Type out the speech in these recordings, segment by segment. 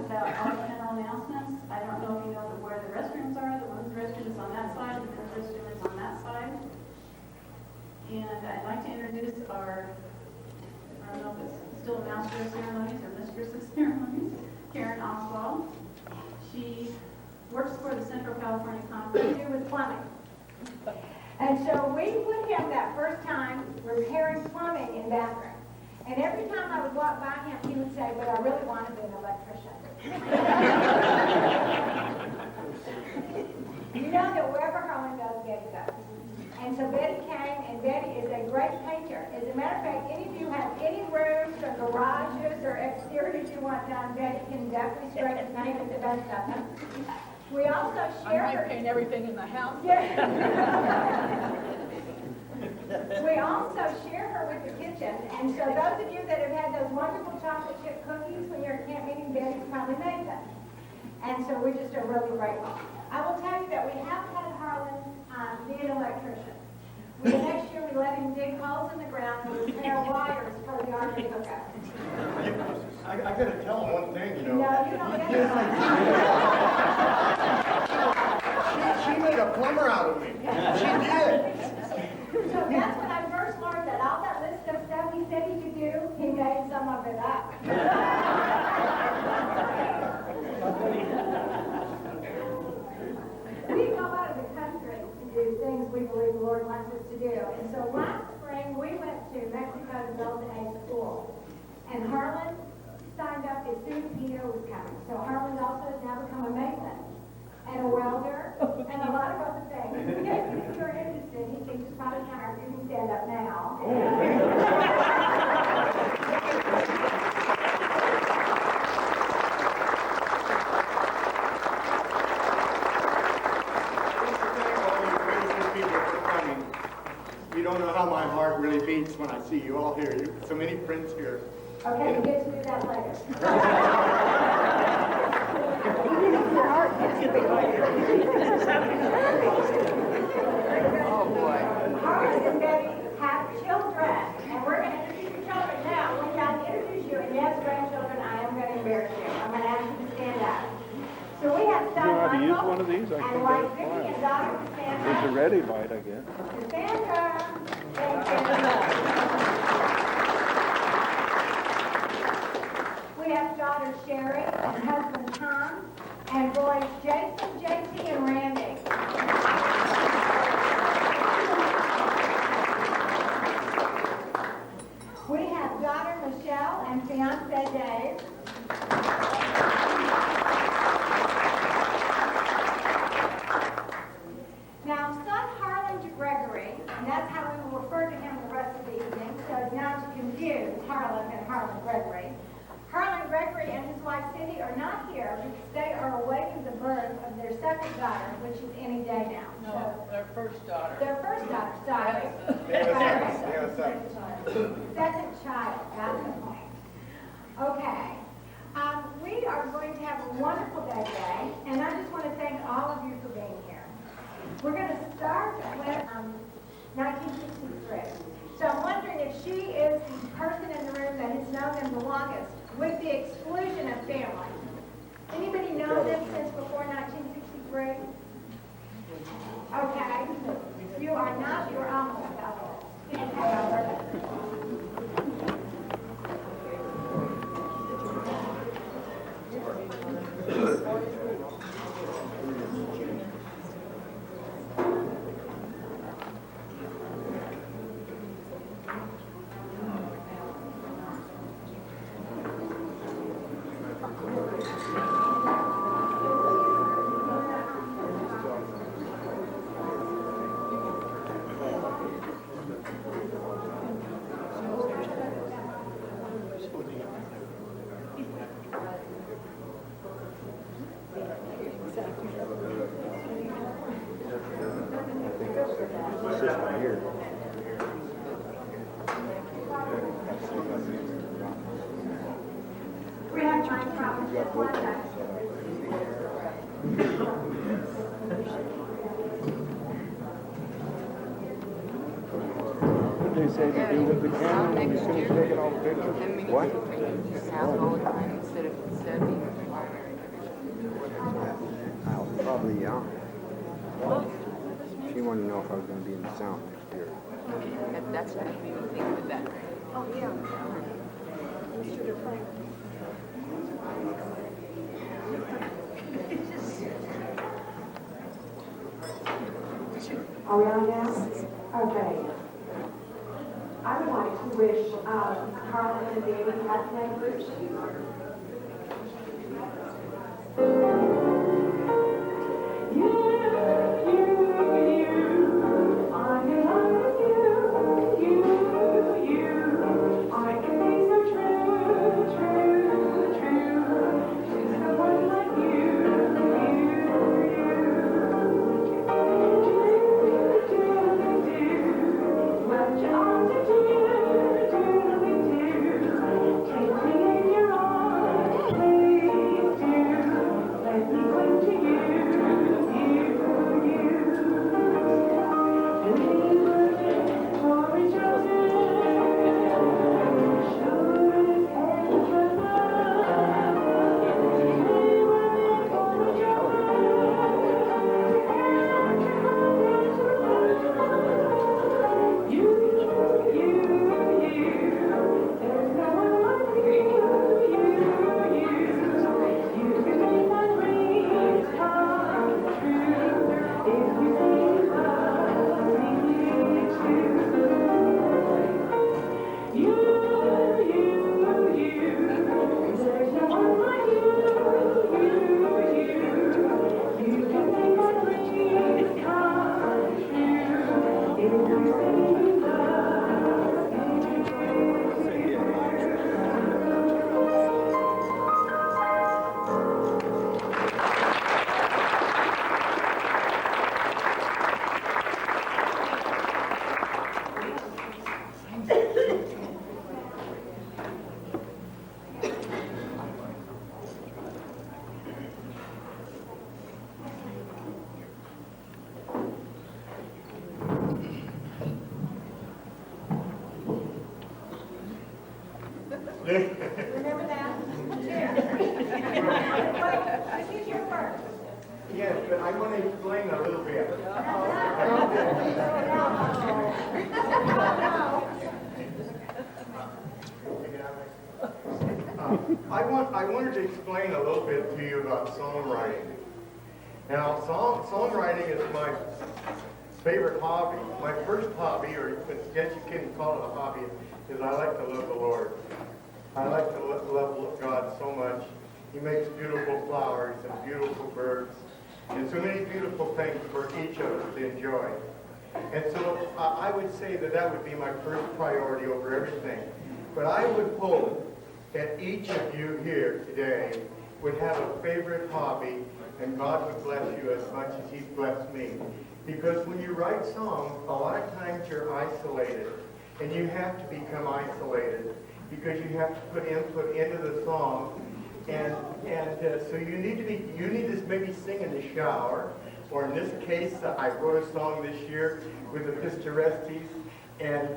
without all the general announcements. I don't know if you know where the restrooms are. The women's restroom is on that side, the men's restroom is on that side. And I'd like to introduce our, I don't know if it's still a master of ceremonies or mistress of ceremonies, Karen Oswald. She works for the Central California Conference. Do with plumbing. And so we put him that first time repairing plumbing in bathrooms. And every time I would walk by him, he would say, but I really want to be an electrician. You know that wherever Harland goes, Betty goes. And so Betty came, and Betty is a great painter. As a matter of fact, any of you have any rooms or garages or exteriors you want done, Betty can definitely straight and paint with the best of them. We also share I might paint everything in the house. We also share her with the kitchen, and so those of you that have had those wonderful chocolate chip cookies when you're at camp meeting, Betty's probably made them. And so we just are really grateful. I will tell you that we have had Harland be an electrician. Next year we let him dig holes in the ground and repair wires for the army hookup. I gotta tell him one thing, you know. No, you don't get it. She made a plumber out of me. She did. So that's when I first learned that all that list of stuff he said he could do, he made some of it up. We go out of the country to do things we believe the Lord wants us to do. And so last spring we went to Mexico to build a school. And Harland signed up as soon as he knew it was coming. So Harland also has now become a mason and a welder and a lot of other things. If you're interested, he thinks it's probably time you can stand up now. You don't know how my heart really beats when I see you all here. You so many friends here. Okay, we'll get to do that later. Oh, boy. Harland and Betty have children, and we're going to introduce your children now. We're going to introduce you, and yes, grandchildren, I am going to embarrass you. I'm going to ask you to stand up. So we have son You know how to use Michael, one of these? I and think like that's Vicky fine. and daughter Cassandra. It's a ready light, I guess. Cassandra, thank you. We have daughter Sherry and husband Tom, and boys Jason, JT, and Randy. We have daughter Michelle and fiance Dave. Now, son Harland Gregory, and that's how we will refer to him the rest of the evening, so as not to confuse Harland and Harland Gregory. Harland Gregory and his wife Cindy are not here because they are awaiting the birth of their second daughter, which is any day now. No, their first daughter. Their first daughter, sorry. Second child, that's the point. Okay. We are going to have a wonderful day today, and I just want to thank all of you for being here. We're going to start with 1963. So I'm wondering if she is the person in the room that has known them the longest, with the exclusion of family. Anybody know them since before 1963? Okay. You are not, you're almost adults. We have time problems just one time. They say to do with the camera when you finish taking all the pictures. What? Have all the time instead of being required. Yeah. She wanted to know if I was going to be in the sound next year. That's what we were thinking of that. Oh, yeah. Are we on now? Okay. I would like to wish Harland and Danny happy anniversary. Remember that? This is your first. Yes, but I want to explain a little bit. I wanted to explain a little bit to you about songwriting. Now, songwriting is my favorite hobby. My first hobby, or I guess you can call it a hobby, is I like to love the Lord. I like to love God so much. He makes beautiful flowers and beautiful birds and so many beautiful things for each of us to enjoy. And so I would say that that would be my first priority over everything. But I would hope that each of you here today would have a favorite hobby, and God would bless you as much as He's blessed me. Because when you write songs, a lot of times you're isolated, and you have to become isolated because you have to put input into the song, and so you need to maybe sing in the shower, or in this case, I wrote a song this year with the Pistorestes, and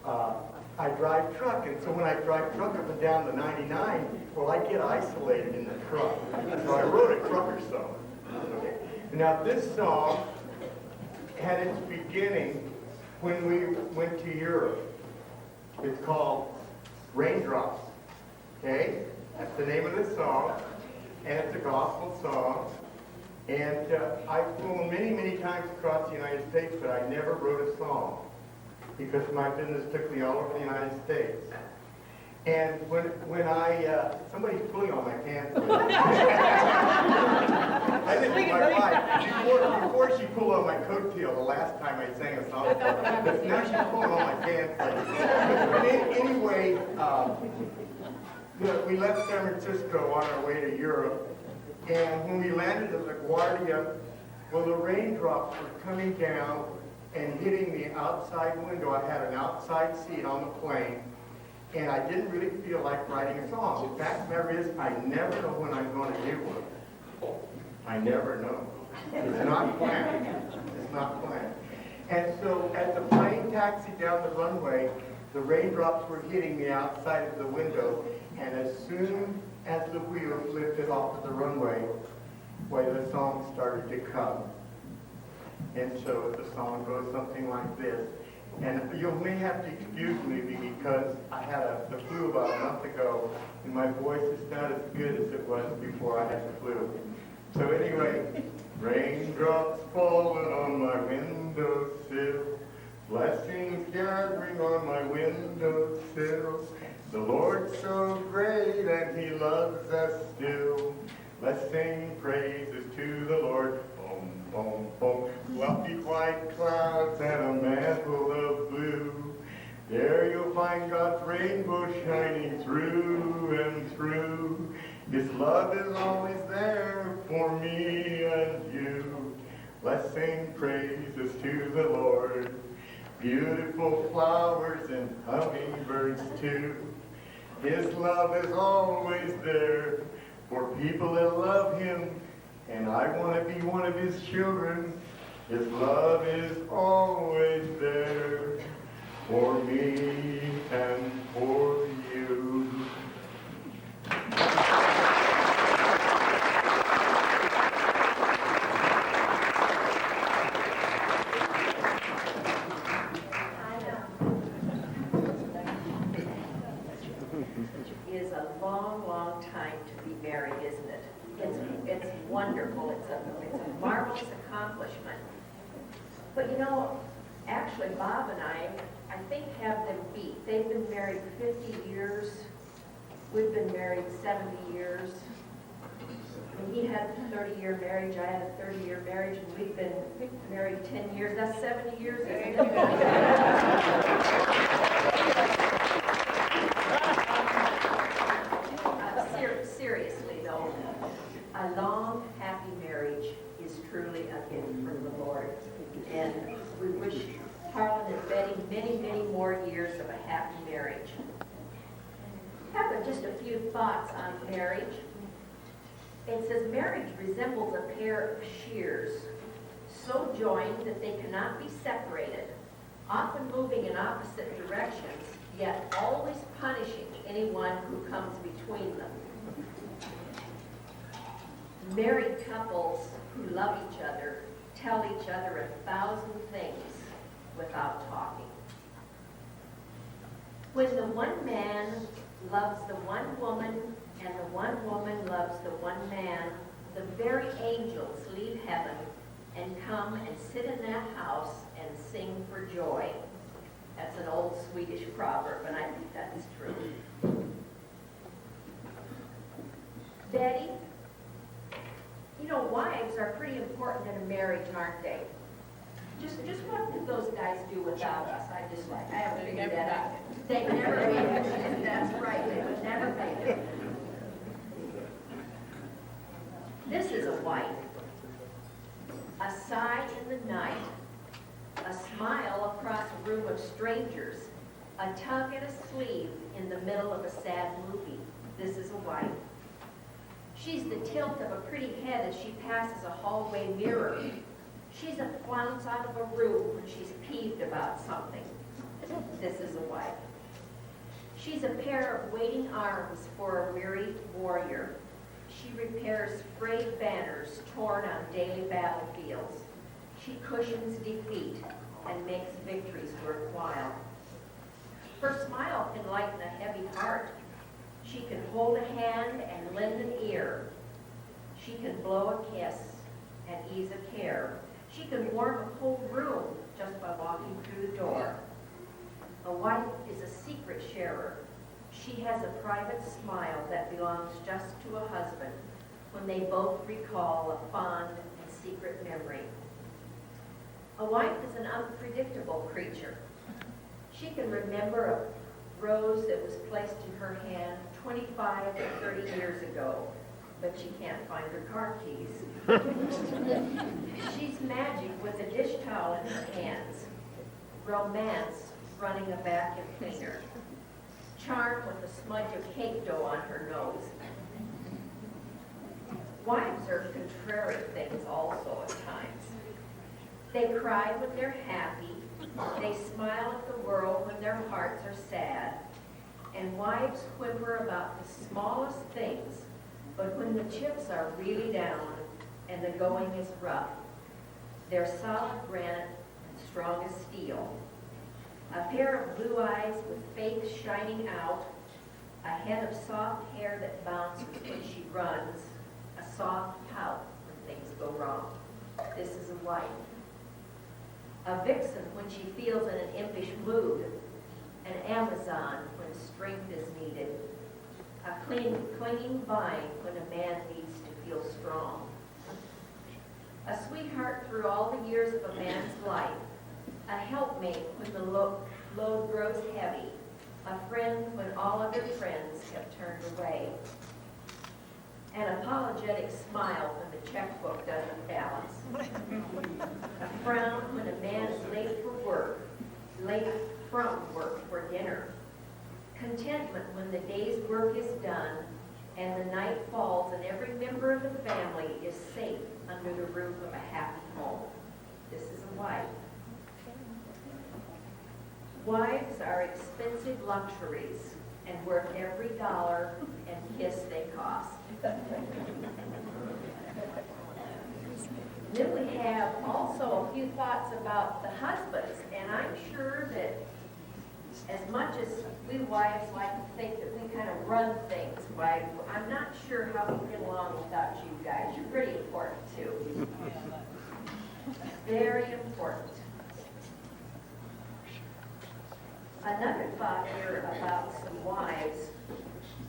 I drive truck, and so when I drive truck up and down the 99, well, I get isolated in the truck. So I wrote a trucker song. Okay. Now, this song had its beginning when we went to Europe. It's called Raindrops. Okay? That's the name of the song, and it's a gospel song. And I've flown many, many times across the United States, but I never wrote a song because my business took me all over the United States. And when somebody's pulling on my pants. I think it was my wife. Before she pulled on my coattail the last time I sang a song, but now she's pulling on my pants. But anyway, we left San Francisco on our way to Europe. And when we landed at LaGuardia, well, the raindrops were coming down and hitting the outside window. I had an outside seat on the plane, and I didn't really feel like writing a song. The fact of the matter is, I never know when I'm going to do one. I never know. It's not planned. It's not planned. And so as the plane taxied down the runway, the raindrops were hitting the outside of the window, and as soon as the wheels lifted off of the runway, why the song started to come. And so the song goes something like this. And you may have to excuse me because I had the flu about a month ago, and my voice is not as good as it was before I had the flu. So anyway, raindrops falling on my windowsill, blessings gathering on my windowsill. The Lord's so great and He loves us still. Let's sing praises to the Lord. Boom, boom, boom. Fluffy white clouds and a mantle of blue. There you'll find God's rainbow shining through and through. His love is always there for me and you. Let's sing praises to the Lord. Beautiful flowers and hummingbirds too. His love is always there for people that love Him. And I want to be one of His children. His love is always there for me and for you. Is a long, long time to be married, isn't it? It's wonderful. It's a marvelous accomplishment. But you know, actually, Bob and I think, have them beat. They've been married 50 years. We've been married 70 years. And he had a 30-year marriage. I had a 30-year marriage, and we've been married 10 years. That's 70 years, isn't it? Seriously though, a long, happy marriage is truly a gift from the Lord. And we wish Harland and Betty many, many more years of a happy marriage. I have just a few thoughts on marriage. It says marriage resembles a pair of shears, so joined that they cannot be separated, often moving in opposite directions, yet always punishing anyone who comes between them. Married couples who love each other tell each other 1,000 things without talking. When the one man loves the one woman and the one woman loves the one man, the very angels leave heaven and come and sit in that house and sing for joy. That's an old Swedish proverb, and I think that is true. Betty, you know, wives are pretty important in a marriage, aren't they? Just what did those guys do without us? I haven't figured that out. They never made it. That's right, they would never make it. This is a wife. A sigh in the night, a smile across a room of strangers, a tug at a sleeve in the middle of a sad movie. This is a wife. She's the tilt of a pretty head as she passes a hallway mirror. She's a flounce out of a room when she's peeved about something. This is a wife. She's a pair of waiting arms for a weary warrior. She repairs frayed banners torn on daily battlefields. She cushions defeat and makes victories worthwhile. Her smile can lighten a heavy heart. She can hold a hand and lend an ear. She can blow a kiss and ease a care. She can warm a cold room just by walking through the door. A wife is a secret sharer. She has a private smile that belongs just to a husband when they both recall a fond and secret memory. A wife is an unpredictable creature. She can remember a rose that was placed in her hand 25 or 30 years ago, but she can't find her car keys. She's magic with a dish towel in her hands, romance running a vacuum cleaner, charm with a smudge of cake dough on her nose. Wives are contrary things also at times. They cry when they're happy. They smile at the world when their hearts are sad. And wives whimper about the smallest things, but when the chips are really down, and the going is rough. They're solid granite and strong as steel. A pair of blue eyes with faith shining out, a head of soft hair that bounces when she runs, a soft pout when things go wrong. This is a wife. A vixen when she feels in an impish mood, an Amazon when strength is needed, a clinging vine when a man needs to feel strong. A sweetheart through all the years of a man's life, a helpmate when the load grows heavy, a friend when all other friends have turned away, an apologetic smile when the checkbook doesn't balance, a frown when a man is late for work, late from work for dinner, contentment when the day's work is done and the night falls and every member of the family is safe under the roof of a happy home. This is a wife. Wives are expensive luxuries and worth every dollar and kiss they cost. Then we have also a few thoughts about the husbands, and I'm sure that as much as we wives like to think that we kind of run things, I'm not sure how we get along without you guys. You're pretty important too. Very important. Another thought here about some wives.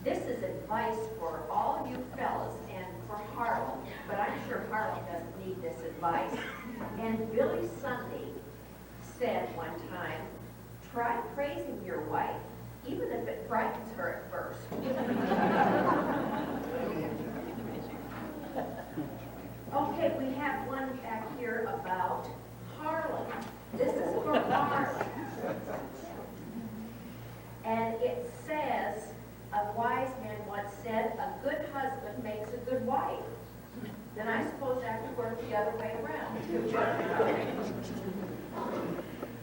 This is advice for all you fellas and for Harland, but I'm sure Harland doesn't need this advice. And Billy Sunday said one time, try praising your wife, even if it frightens her at first. Okay, we have one back here about Harland. This is for Harland. And it says, a wise man once said, a good husband makes a good wife. Then I suppose that would work the other way around, too.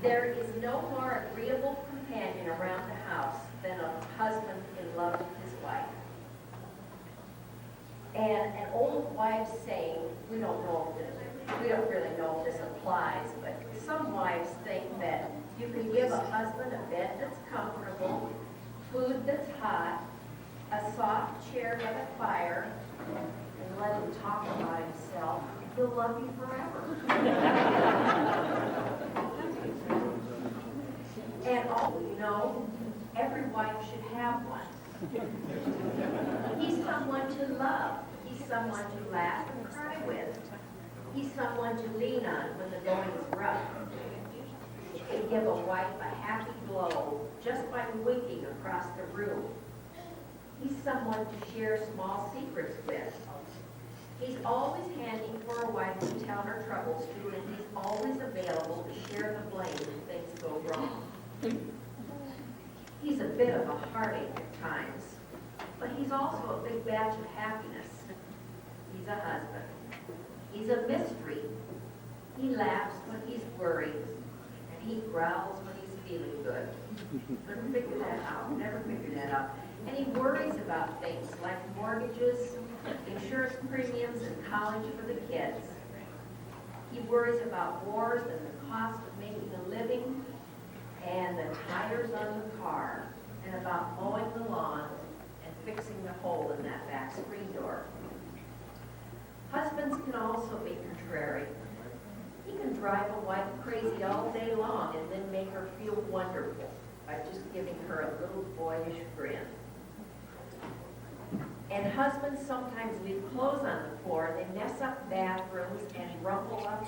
There is no more agreeable companion around the house than a husband in love with his wife. And an old wives' saying, we don't really know if this applies, but some wives think that you can give a husband a bed that's comfortable, food that's hot, a soft chair by the fire, and let him talk about himself. He'll love you forever. And every wife should have one. He's someone to love. He's someone to laugh and cry with. He's someone to lean on when the going is rough. You can give a wife a happy glow just by winking across the room. He's someone to share small secrets with. He's always handy for a wife to tell her troubles to, and he's always available to share the blame when things go wrong. He's a bit of a heartache at times, but he's also a big batch of happiness. He's a husband. He's a mystery. He laughs when he's worried, and he growls when he's feeling good. Couldn't figure that out. Never figured that out. And he worries about things like mortgages, insurance premiums, and college for the kids. He worries about wars and the cost of making a living, and the tires on the car, and about mowing the lawn and fixing the hole in that back screen door. Husbands can also be contrary. He can drive a wife crazy all day long and then make her feel wonderful by just giving her a little boyish grin. And husbands sometimes leave clothes on the floor, they mess up bathrooms and rumple up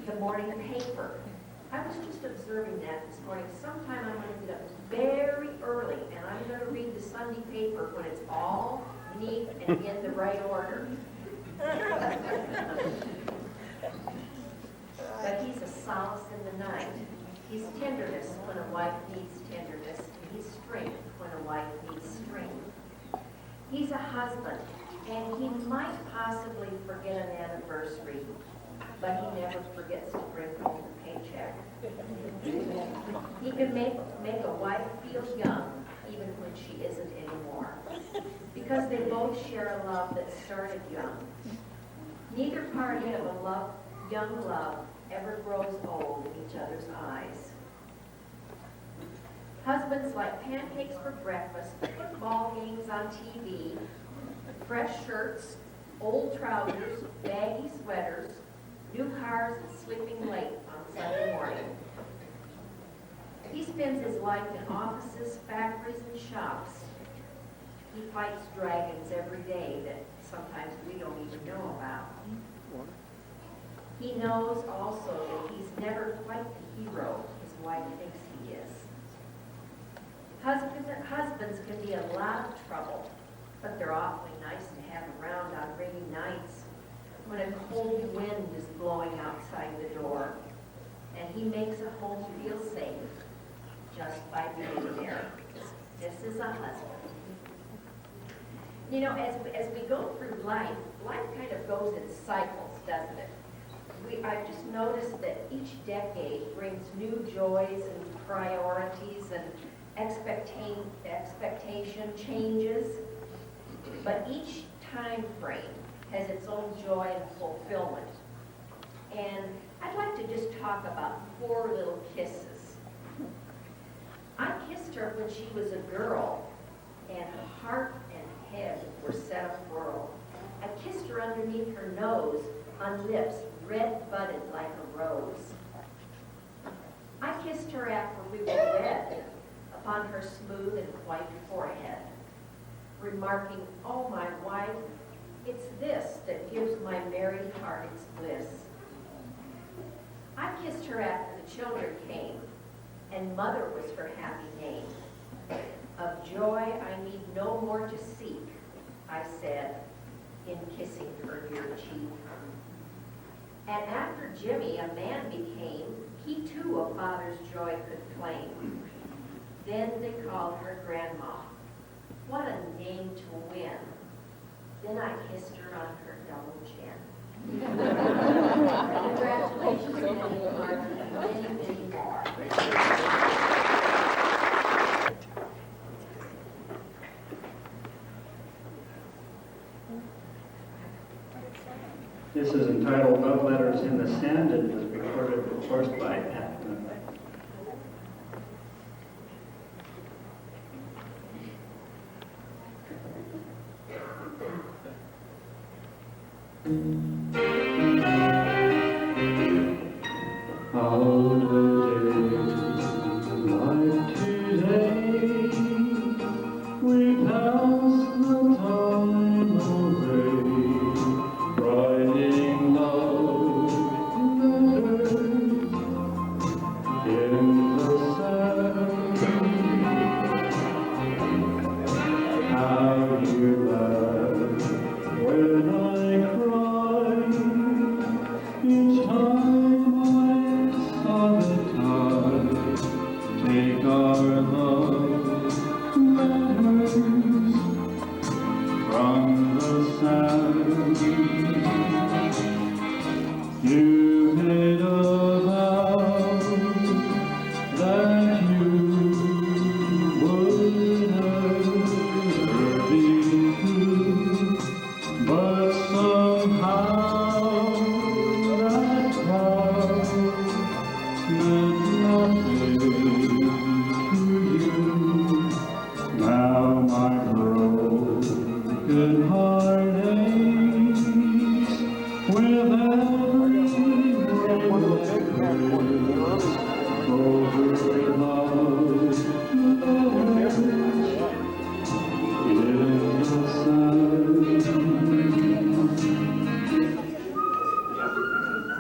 the morning paper. I was just observing that this morning. Sometime I'm going to get up very early and I'm going to read the Sunday paper when it's all neat and in the right order. But he's a solace in the night. He's tenderness when a wife needs tenderness. He's strength when a wife needs strength. He's a husband, and he might possibly forget an anniversary, but he never forgets to bring home the paycheck. He can make a wife feel young, even when she isn't anymore, because they both share a love that started young. Neither party of a young love ever grows old in each other's eyes. Husbands like pancakes for breakfast, football games on TV, fresh shirts, old trousers, baggy sweaters, new cars, and sleeping late on Sunday morning. He spends his life in offices, factories, and shops. He fights dragons every day that sometimes we don't even know about. He knows also that he's never quite the hero his wife thinks he is. Husbands can be a lot of trouble, but they're awfully nice to have around on rainy nights when a cold wind is blowing outside the door, and he makes a home feel safe just by being there. This is a husband. You know, as we go through life kind of goes in cycles, doesn't it? I've just noticed that each decade brings new joys and priorities and expectation changes, but each time frame has its own joy and fulfillment. And I'd like to just talk about 4 little kisses. I kissed her when she was a girl, and her heart and head were set afurl. I kissed her underneath her nose on lips red budded like a rose. I kissed her after we were wed upon her smooth and white forehead, remarking, "Oh, my wife, it's this that gives my married heart its bliss." I kissed her after the children came, and mother was her happy name. Of joy I need no more to seek, I said, in kissing her dear cheek. And after Jimmy a man became, he too a father's joy could claim. Then they called her Grandma. What a name to win. Then I kissed her on her double chin. Congratulations, many, many more. This is entitled Love Letters in the Sand and was recorded, of course, by Pat.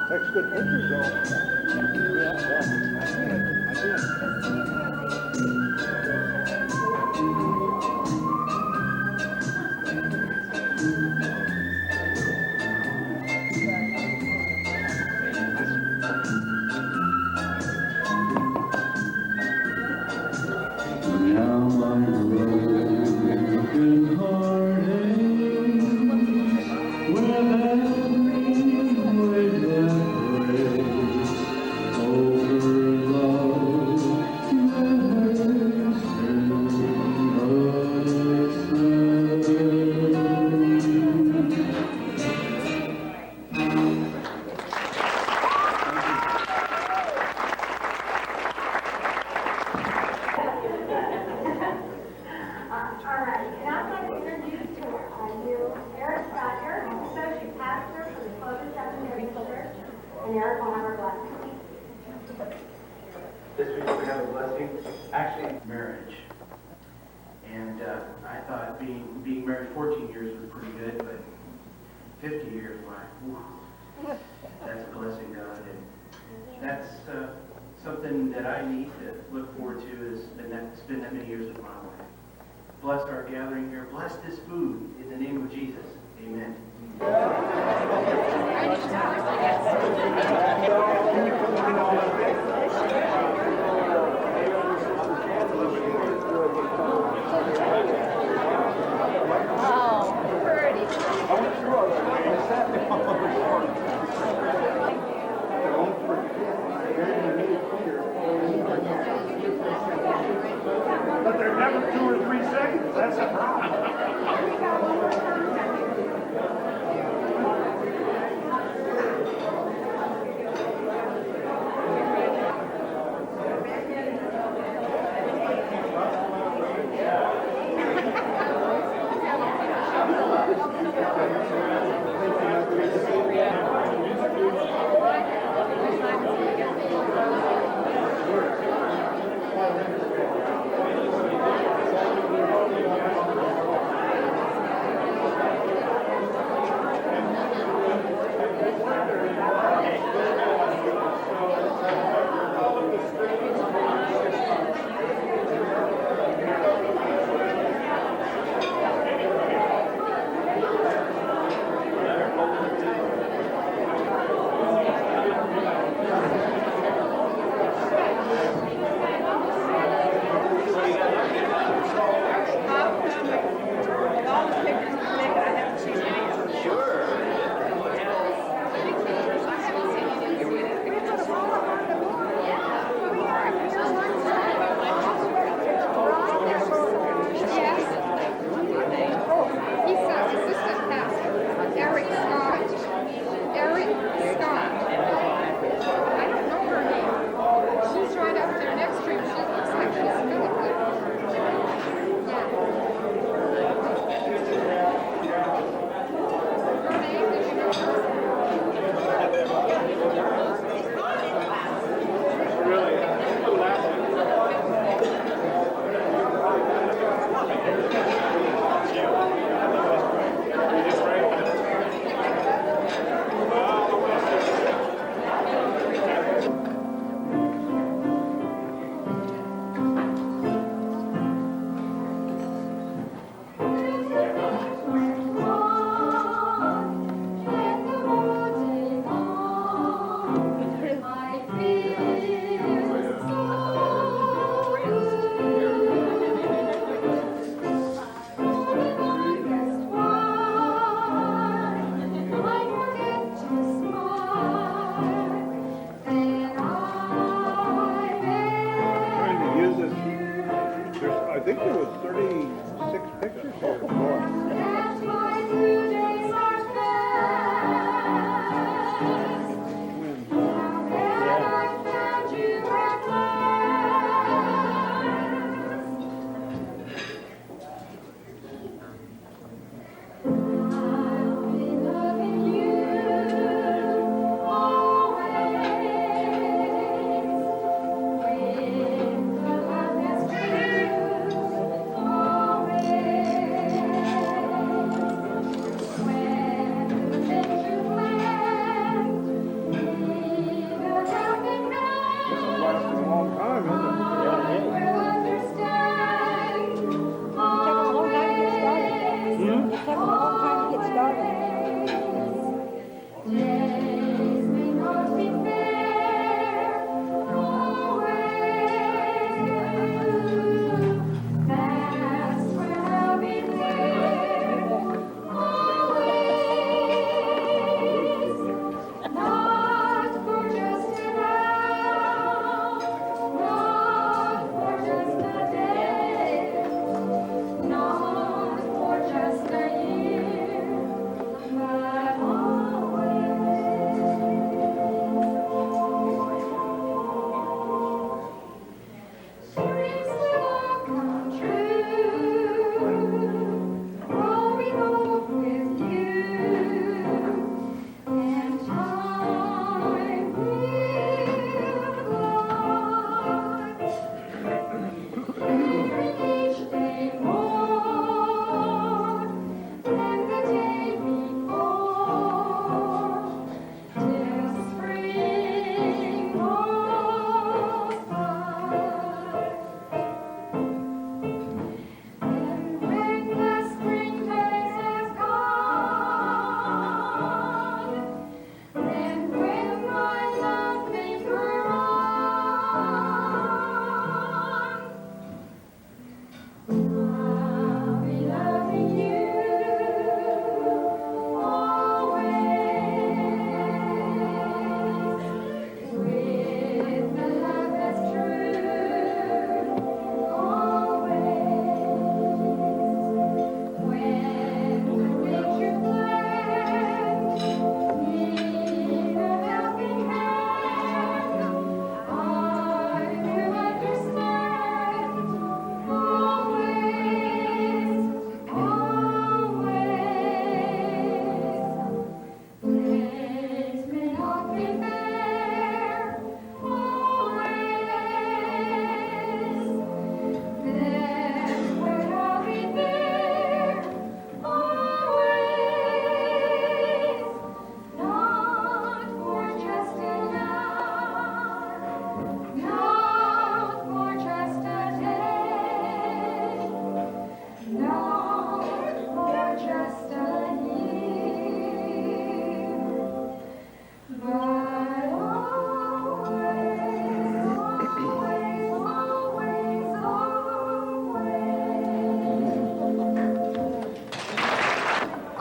Takes good pictures, though. This week we have a blessing, actually marriage. And I thought being married 14 years was pretty good, but 50 years, wow, whew, that's a blessing, God. And that's something that I need to look forward to is spend that many years with my wife. Bless our gathering here. Bless this food in the name of Jesus. Amen. Oh, pretty. I went through all that. I sat down on the floor. But they're never 2 or 3 seconds. That's a problem.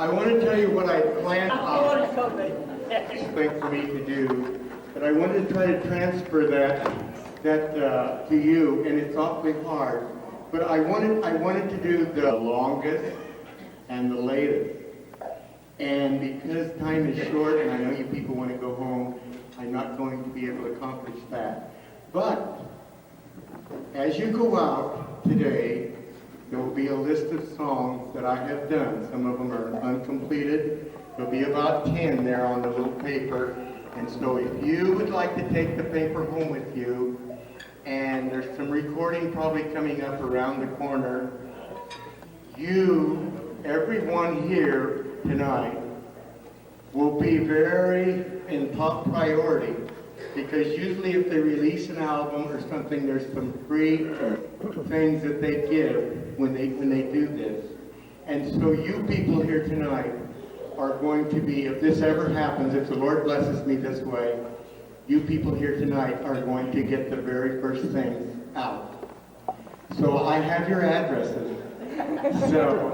I want to tell you what I planned thing for me to do, but I wanted to try to transfer that to you, and it's awfully hard. But I wanted to do the longest and the latest. And because time is short, and I know you people want to go home, I'm not going to be able to accomplish that. But as you go out today, there will be a list of songs that I have done. Some of them are uncompleted. There'll be about 10 there on the little paper. And so if you would like to take the paper home with you, and there's some recording probably coming up around the corner, everyone here tonight will be very in top priority, because usually if they release an album or something, there's some free things that they give when they do this. And so you people here tonight are going to be, if this ever happens, if the Lord blesses me this way, you people here tonight are going to get the very first things out. So I have your addresses. So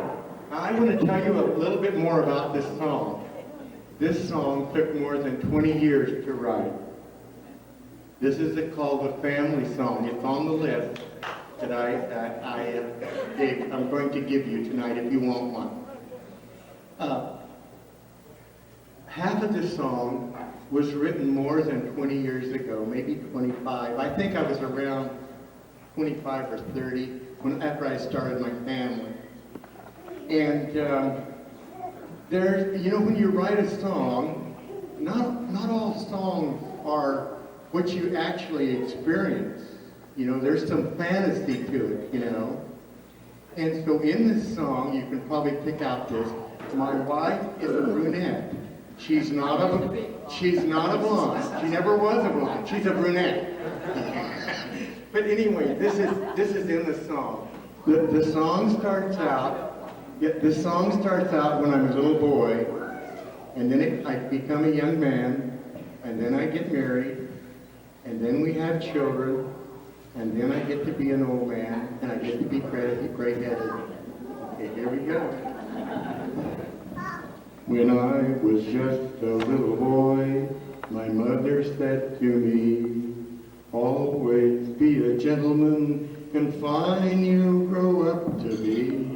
I want to tell you a little bit more about this song. This song took more than 20 years to write. This is called the family song. It's on the list that I'm going to give you tonight if you want one. Half of this song was written more than 20 years ago, maybe 25. I think I was around 25 or 30 after I started my family. And when you write a song, not all songs are what you actually experience. There's some fantasy to it, And so in this song, you can probably pick out this. My wife is a brunette. She's not a blonde. She never was a blonde. She's a brunette. But anyway, this is in the song. The song starts out. The song starts out when I'm a little boy, and then I become a young man, and then I get married, and then we have children, and then I get to be an old man, and I get to be gray-headed. Okay, here we go. When I was just a little boy, my mother said to me, always be a gentleman and fine you'll grow up to be.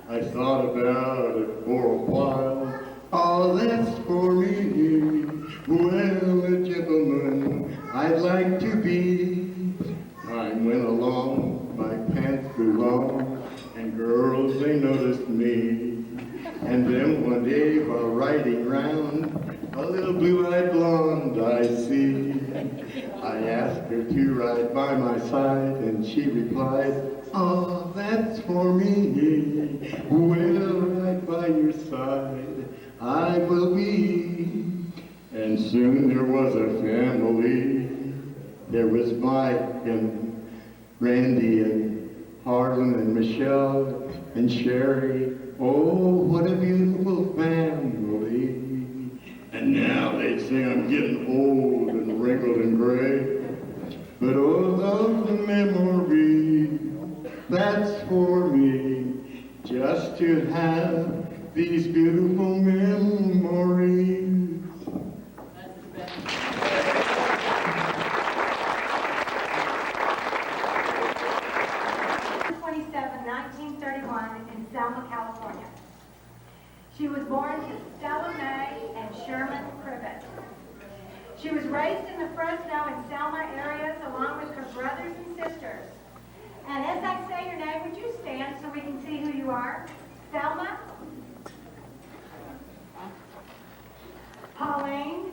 I thought about it for a while, oh, that's for me. Well, a gentleman I'd like to be. Time went along, my pants grew long, and girls, they noticed me. And then one day while riding round, a little blue-eyed blonde I see. I asked her to ride by my side, and she replied, oh, that's for me. Well, right by your side I will be. And soon there was a family. There was Mike and Randy and Harland and Michelle and Sherry. Oh, what a beautiful family. And now they say I'm getting old and wrinkled and gray. But oh, the memory, that's for me. Just to have these beautiful memories. 1931 in Selma, California. She was born to Stella Mae and Sherman Privet. She was raised in the Fresno and Selma areas along with her brothers and sisters. And as I say your name, would you stand so we can see who you are? Selma, Pauline,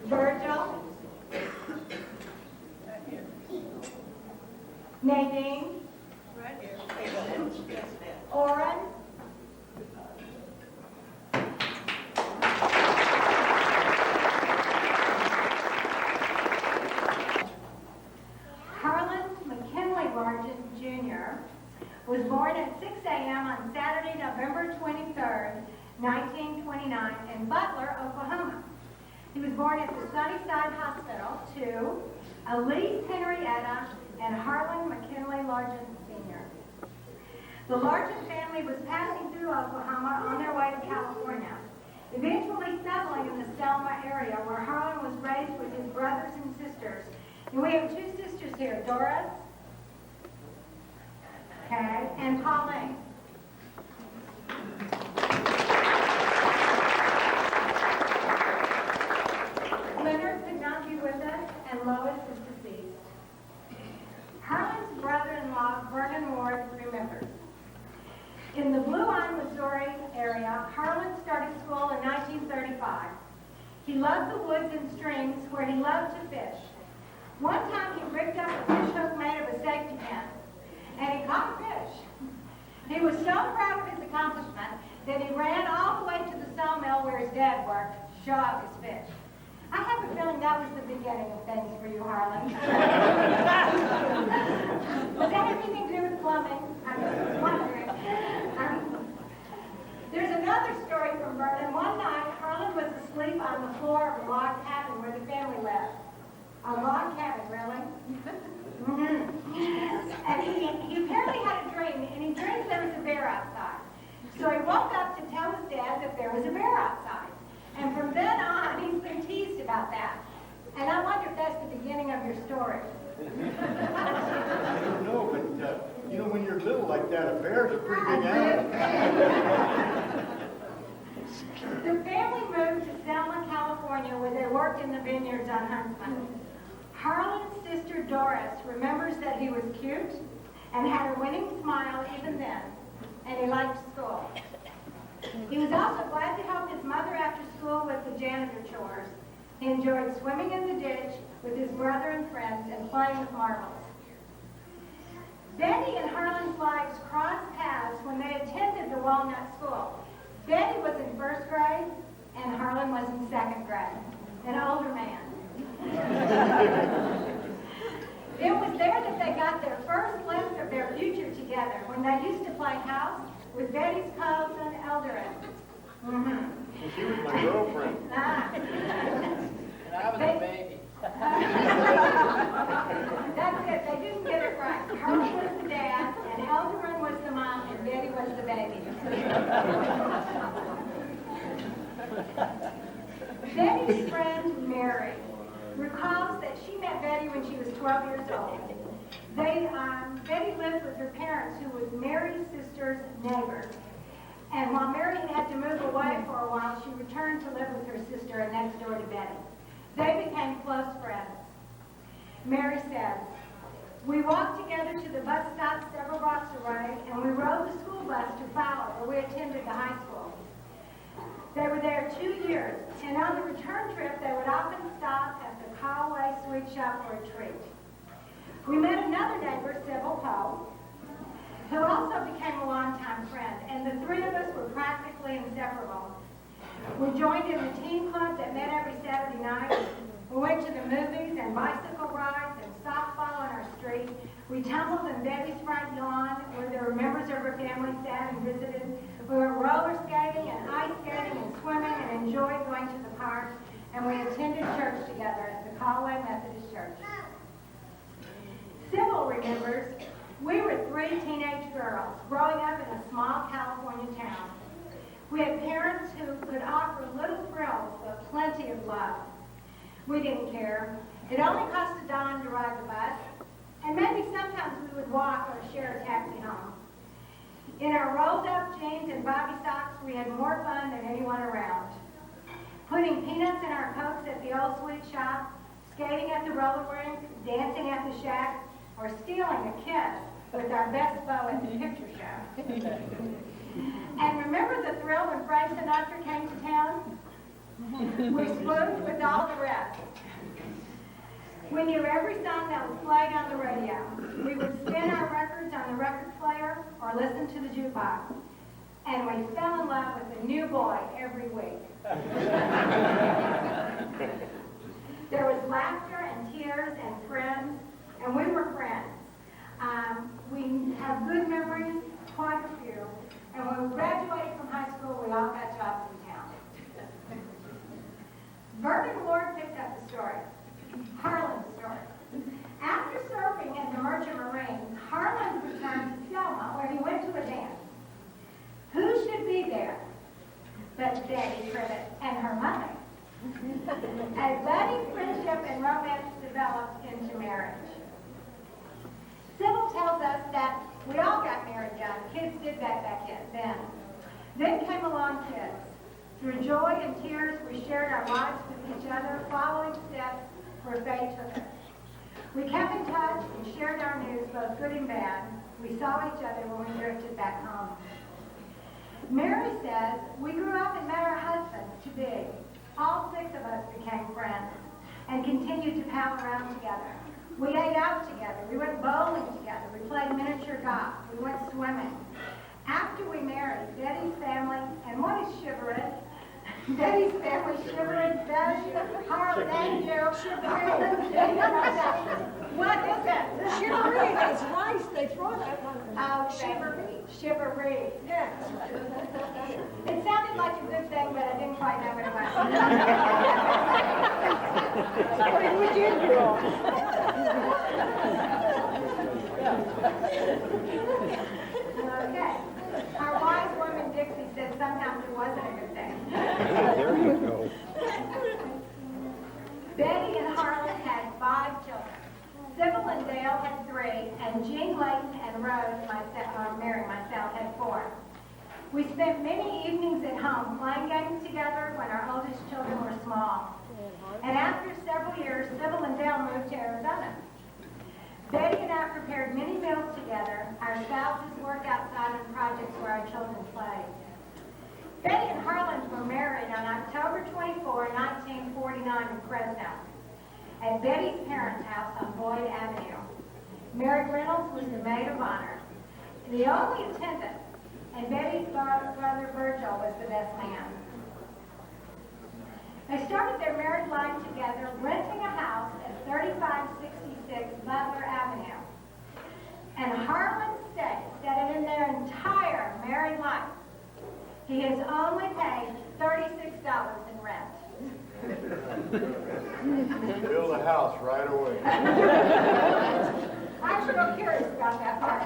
Virgil, Nadine, Oren, Harland McKinley Largent Jr. was born at 6 a.m. on Saturday, November 23rd, 1929 in Butler, Oklahoma. He was born at the Sunnyside Hospital to Elise Henrietta and Harland McKinley Largent Sr. The Largent family family was passing through Oklahoma on their way to California, eventually settling in the Selma area where Harland was raised with his brothers and sisters. And we have two sisters here, Doris, okay, and Pauline. Leonard could not be with us, and Lois is deceased. Harland's brother-in-law, Vernon Ward, remembers. In the Blue Eye, Missouri area, Harland started school in 1935. He loved the woods and streams where he loved to fish. One time he rigged up a fish hook made of a safety pin, and he caught a fish. He was so proud of his accomplishment that he ran all the way to the sawmill where his dad worked to show off his fish. I have a feeling that was the beginning of things for you, Harland. Was that anything to do with plumbing? I'm just wondering. There's another story from Vernon. One night, Harland was asleep on the floor of a log cabin where the family lived. A log cabin, really? And he apparently had a dream, and he dreamed there was a bear outside. So he woke up to tell his dad that there was a bear outside. And from then on, he's been teased about that. And I wonder if that's the beginning of your story. I don't know, but when you're little like that, a bear's a pretty big animal. The family moved to Selma, California, where they worked in the vineyards on Huntsman. Harland's sister Doris remembers that he was cute and had a winning smile even then, and he liked school. He was also glad to help his mother after school with the janitor chores. He enjoyed swimming in the ditch with his brother and friends and playing with marbles. Betty and Harland's lives crossed paths when they attended the Walnut School. Betty was in first grade, and Harland was in second grade, an older man. It was there that they got their first glimpse of their future together when they used to play house with Betty's cousin, Eldred. She was my girlfriend. And I was a baby. That's it. They didn't get it right. Harland was the dad, and Eldred was the mom, and Betty was the baby. Betty's friend, Mary, recalls that she met Betty when she was 12 years old. Betty lived with her parents, who was Mary's sister's neighbor. And while Mary had to move away for a while, she returned to live with her sister and next door to Betty. They became close friends. Mary says, "We walked together to the bus stop several blocks away, and we rode the school bus to Fowler, where we attended the high school. They were there 2 years, and on the return trip, they would often stop at the Callaway Sweet Shop for a treat. We met another neighbor, Sybil Poe, who also became a longtime friend, and the three of us were practically inseparable. We joined in the teen club that met every Saturday night. We went to the movies and bicycle rides and softball on our street. We tumbled in Betty's front lawn where there were members of her family sat and visited. We went roller skating and ice skating and swimming and enjoyed going to the park. And we attended church together at the Callaway Methodist Church." Sybil remembers, "We were 3 teenage girls growing up in a small California town. We had parents who could offer little thrills but plenty of love. We didn't care. It only cost $1 to ride the bus, and maybe sometimes we would walk or share a taxi home. In our rolled-up jeans and bobby socks, we had more fun than anyone around. Putting peanuts in our Cokes at the old sweet shop, skating at the roller rink, dancing at the shack, or stealing a kiss with our best beau at the picture show. And remember the thrill when Frank Sinatra came to town? We spooned with all the rest. We knew every song that was played on the radio. We would spin our records on the record player or listen to the jukebox. And we fell in love with a new boy every week." There was laughter and tears and friends, and we were friends. We have good memories, quite a few. And when we graduated from high school, we all got jobs in town. Vernon Ward picked up the story, Harland's story. After serving in the Merchant Marines, Harland returned to Selma, where he went to a dance. A budding friendship and romance developed into marriage. Sybil tells us that we all got married young. Kids did that back then. Then came along kids. Through joy and tears, we shared our lives with each other, following steps where faith took us. We kept in touch and shared our news, both good and bad. We saw each other when we drifted back home. Mary says, we grew up and met our husbands to be. All 6 of us became friends and continued to pal around together. We ate out together. We went bowling together. We played miniature golf. We went swimming. After we married, Betty's family, and what is shivering? Betty's family shivered, Betty, Harland, and Joe. What is it? Shivaree, that's rice, they throw that one. Oh, shivaree. Shivaree. Yes. It sounded like a good thing, but I didn't quite know what it was. What would you do? Okay. Our wise woman Dixie said sometimes it wasn't a good thing. There you go. Betty and Harland had 5 children. Sybil and Dale had 3, and Jean, Layton, and Rose, Mary, myself, had 4. We spent many evenings at home playing games together when our oldest children were small. And after several years, Sybil and Dale moved to Arizona. Betty and I prepared many meals together. Our spouses worked outside on projects where our children played. Betty and Harland were married on October 24, 1949 in Fresno, at Betty's parents' house on Boyd Avenue. Mary Reynolds was the maid of honor, the only attendant, and Betty's brother Virgil was the best man. They started their married life together, renting a house at 3566 Butler Avenue. And Harland states that in their entire married life, he has only paid $36 in rent. Build a house right away. I'm real curious about that part.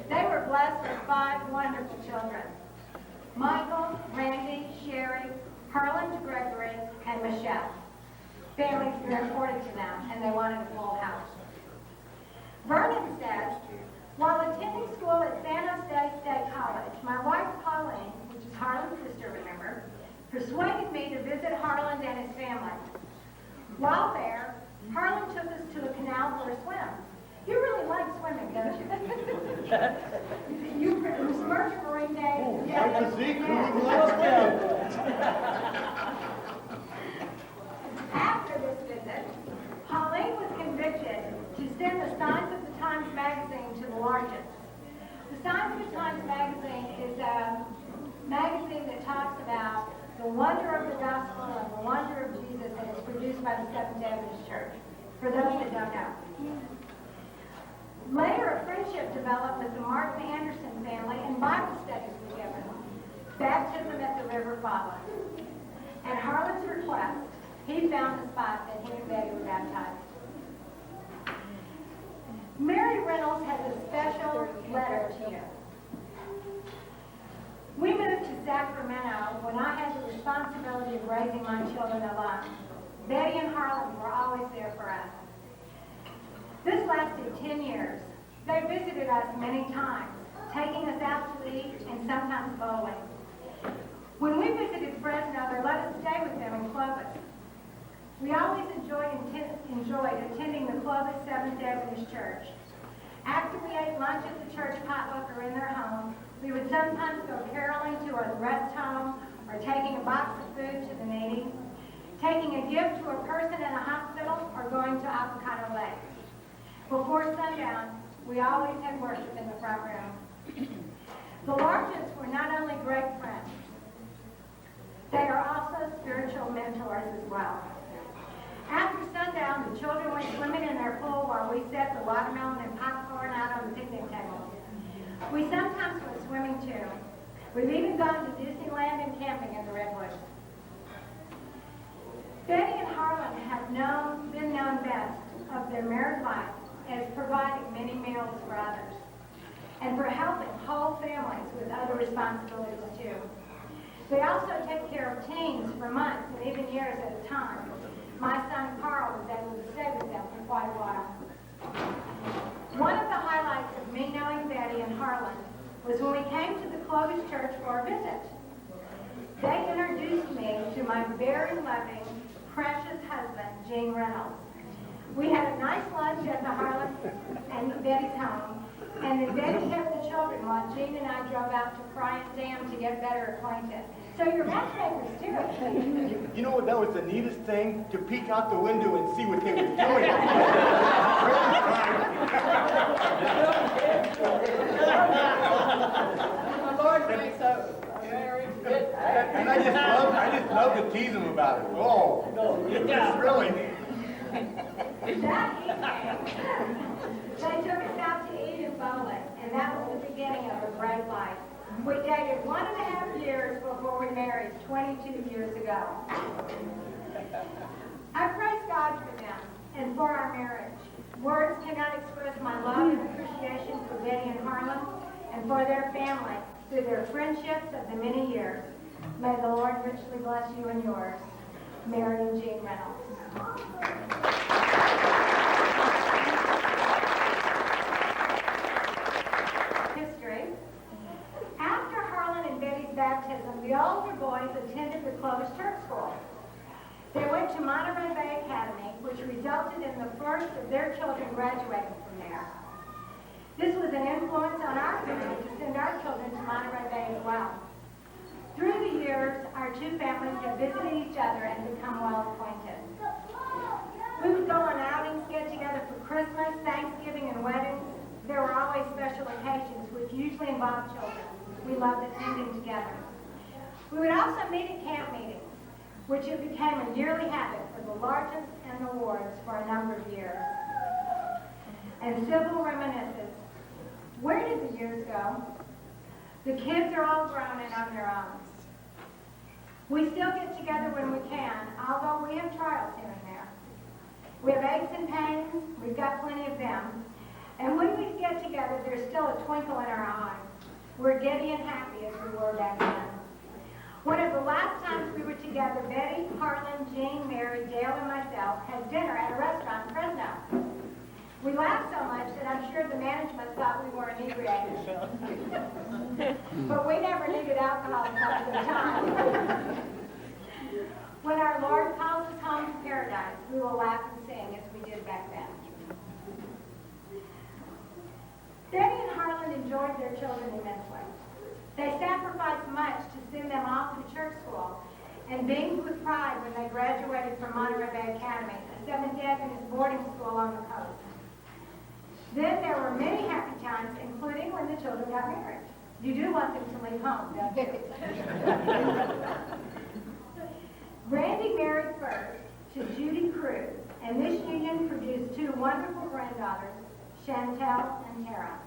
They were blessed with 5 wonderful children. Michael, Randy, Sherry, Harland, Gregory, and Michelle. Families were important to them, and they wanted a full house. Vernon says, while attending school at San Jose State College, my wife Pauline, which is Harland's sister, remember, persuaded me to visit Harland and his family. While there, Harland took us to a canal for a swim. You really like swimming, don't you? You smirch marine days. Like to see who would like to swim. After this visit, Pauline was convicted to send the Signs of the Times magazine to the largest. The Signs of the Times magazine is a magazine that talks about the wonder of the gospel and the wonder of Jesus, and it's produced by the Seventh-day Adventist Church, for those that don't know. Later, a friendship developed with the Martin Anderson family, and Bible studies were given. Baptism at the river followed. At Harland's request, he found the spot that he and Betty were baptized. Mary Reynolds has a special letter to you. We moved to Sacramento when I had the responsibility of raising my children alone. Betty and Harland were always there for us. This lasted 10 years. They visited us many times, taking us out to eat and sometimes bowling. When we visited Fresno, they let us stay with them in Clovis. We always enjoyed attending the Clovis Seventh-day Adventist Church. After we ate lunch at the church potluck or in their home, we would sometimes go caroling to a rest home or taking a box of food to the needy, taking a gift to a person in a hospital, or going to Avocado Lake. Before sundown, we always had worship in the front room. The Largents were not only great friends, they are also spiritual mentors as well. After sundown, the children went swimming in their pool while we set the watermelon and popcorn out on the picnic table. We sometimes went swimming too. We've even gone to Disneyland and camping in the Redwoods. Betty and Harland have been known best of their married life as providing many meals for others and for helping whole families with other responsibilities too. They also take care of teens for months and even years at a time. My son Carl was able to stay with them for quite a while. One of the highlights of me knowing Betty and Harland was when we came to the Clovis Church for a visit. They introduced me to my very loving, precious husband, Gene Reynolds. We had a nice lunch at the Harland and Betty's home, and then Betty kept the children while Gene and I drove out to Friant Dam to get better acquainted. So you're matchmakers too. You know what, that was the neatest thing, to peek out the window and see what they were doing. My Lord makes a marriage fit. And I just love to tease them about it. Oh, it's really. That evening, they took us out to eat in bowling, and that was the beginning of a great life. We dated 1.5 years before we married 22 years ago. I praise God for them and for our marriage. Words cannot express my love and appreciation for Betty and Harland and for their family through their friendships of the many years. May the Lord richly bless you and yours. Mary and Gene Reynolds. History. After Harland and Betty's baptism, the older boys attended the Clovis Church School. They went to Monterey Bay Academy, which resulted in the first of their children graduating from there. This was an influence on our family to send our children to Monterey Bay as well. Through the years, our two families have visited each other and become well acquainted. We would go on outings, get together for Christmas, Thanksgiving, and weddings. There were always special occasions, which usually involved children. We loved attending together. We would also meet at camp meetings, which it became a yearly habit for the largest and the wards for a number of years. And Sybil reminisces, where did the years go? The kids are all grown and on their own. We still get together when we can, although we have trials here and there. We have aches and pains, we've got plenty of them. And when we get together, there's still a twinkle in our eyes. We're giddy and happy as we were back then. One of the last times we were together, Betty, Harland, Jean, Mary, Dale, and myself had dinner at a restaurant in Fresno. We laughed so much that I'm sure the management thought we were inebriated. But we never needed alcohol most of the time. When our Lord calls us home to paradise, we will laugh and sing as we did back then. Betty and Harland enjoyed their children immensely. They sacrificed much to send them off to church school and beamed with pride when they graduated from Monterey Bay Academy, a Seventh-day Adventist boarding school on the coast. Then there were many happy times, including when the children got married. You do want them to leave home, don't you? Randy married first to Judy Cruz, and this union produced two wonderful granddaughters, Chantel and Tara.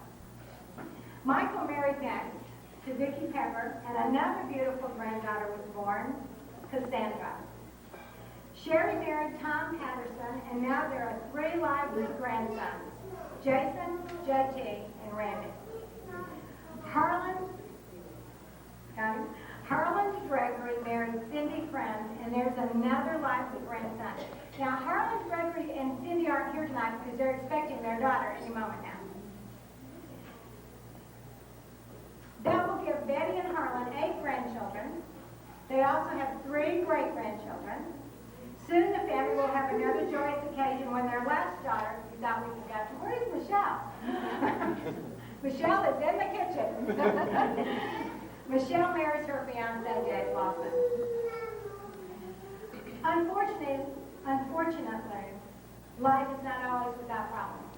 Michael married next to Vicki Pepper, and another beautiful granddaughter was born, Cassandra. Sherry married Tom Patterson, and now there are 3 lively grandsons, Jason, JT, and Randy. Harland Gregory married Cindy Friend, and there's another lively grandson. Now, Harland Gregory and Cindy aren't here tonight because they're expecting their daughter any moment now. That will give Betty and Harland 8 grandchildren. They also have 3 great-grandchildren. Soon the family will have another joyous occasion when their last daughter, we thought we forgot, where's Michelle? Michelle is in the kitchen. Michelle marries her fiancé, Dave Lawson. Unfortunately, life is not always without problems.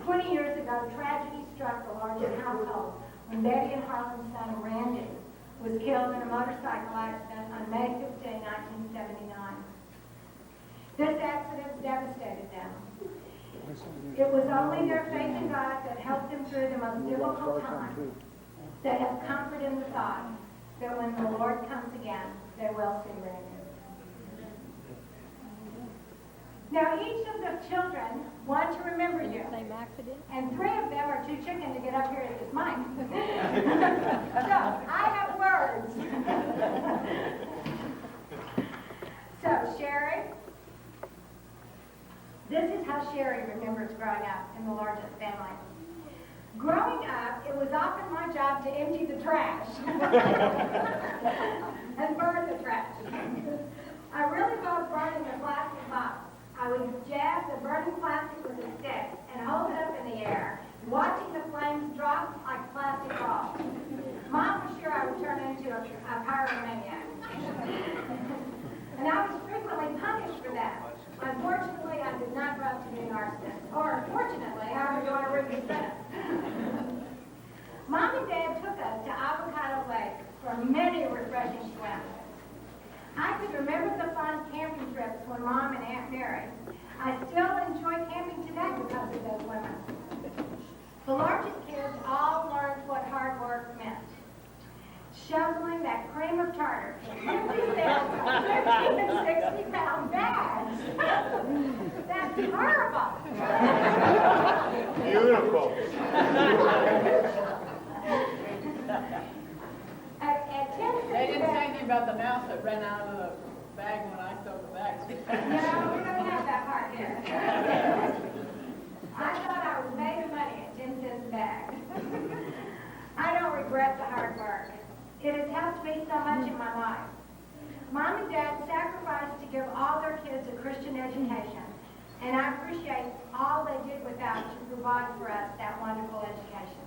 20 years ago, tragedy struck the Largent household when Betty and Harland's son, Randy, was killed in a motorcycle accident on May 15, 1979. This accident devastated them. It was only their faith in God that helped them through the most difficult time, that have comfort in the thought that when the Lord comes again, they will see Randy. Now, each of the children want to remember you, and 3 of them are too chicken to get up here at this mic. So, I have words. Sherry remembers growing up in the largest family. Growing up, it was often my job to empty the trash and burn the trash. I really loved burning the plastic box. I would jab the burning plastic with a stick and hold it up in the air, watching the flames drop like plastic balls. Mom was sure I would turn into a pyromaniac. And I was frequently punished for that. Unfortunately, I did not grow up to be an arsonist. Or fortunately, I was going to read the sentence. Mom and Dad took us to Avocado Lake for many refreshing swims. I can remember the fun camping trips when Mom and Aunt Mary. I still enjoy camping today because of those women. The largest kids all learned what hard work meant. Shoveling that cream of tartar to 50 and 60-pound bags. That's horrible. Beautiful. At 10 They didn't say anything about the mouse that ran out of the bag when I stole the bags. No, we don't have that part here. I thought I was made of money at 10 cents a bag. I don't regret the hard work. It has helped me so much in my life. Mom and Dad sacrificed to give all their kids a Christian education, and I appreciate all they did without to provide for us that wonderful education.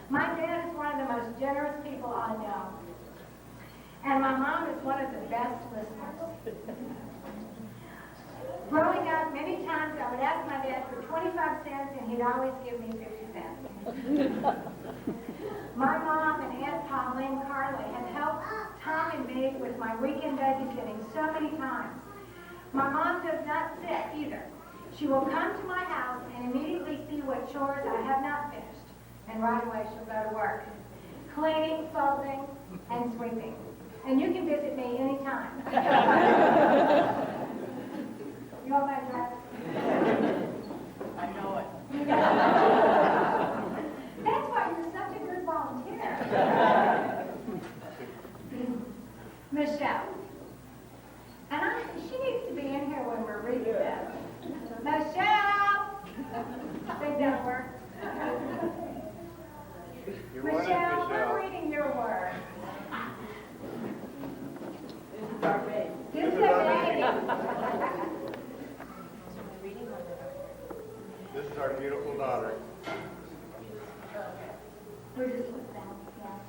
My dad is one of the most generous people I know, and my mom is one of the best listeners. Growing up, many times I would ask my dad for 25 cents, and he'd always give me 50 cents. My mom and Aunt Pauline Carly have helped Tom and me with my weekend babysitting so many times. My mom does not sit either. She will come to my house and immediately see what chores I have not finished, and right away she'll go to work. Cleaning, folding, and sweeping. And you can visit me anytime. You want my address? I know it. That's why you're such a good volunteer. Michelle. And she needs to be in here when we're reading this. Michelle! Think that'll work? Michelle, we're reading your word. This is our baby. This is a baby. This is our beautiful daughter. We're just with them, yeah.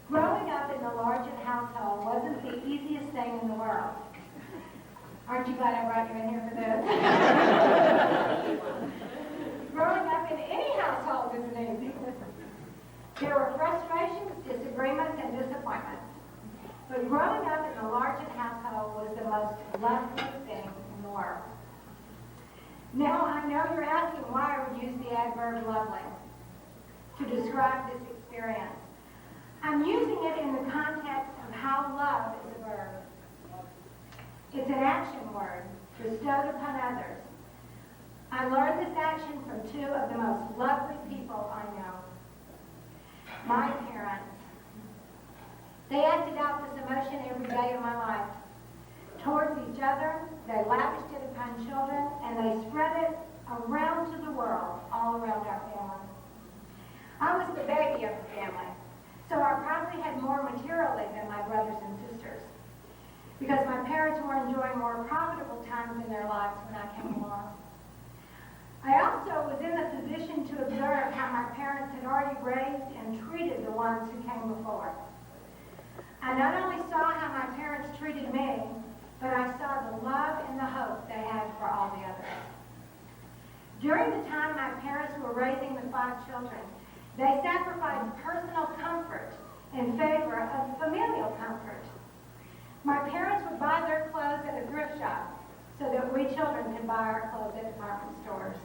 Growing up in the Largent household wasn't the easiest thing in the world. Aren't you glad I brought you in here for this? Growing up in any household isn't easy. There were frustrations, disagreements, and disappointments. But growing up in the Largent household was the most lovely thing in the world. Now, I know you're asking why I would use the adverb lovely to describe this experience. I'm using it in the context of how love is a verb. It's an action word bestowed upon others. I learned this action from two of the most lovely people I know. My parents. They acted out this emotion every day of my life. Towards each other, they lavished it upon children, and they spread it around to the world, all around our family. I was the baby of the family, so I probably had more materially than my brothers and sisters, because my parents were enjoying more profitable times in their lives when I came along. I also was in the position to observe how my parents had already raised and treated the ones who came before. I not only saw how my parents treated me, but I saw the love and the hope they had for all the others. During the time my parents were raising the 5 children, they sacrificed personal comfort in favor of familial comfort. My parents would buy their clothes at a thrift shop so that we children could buy our clothes at department stores.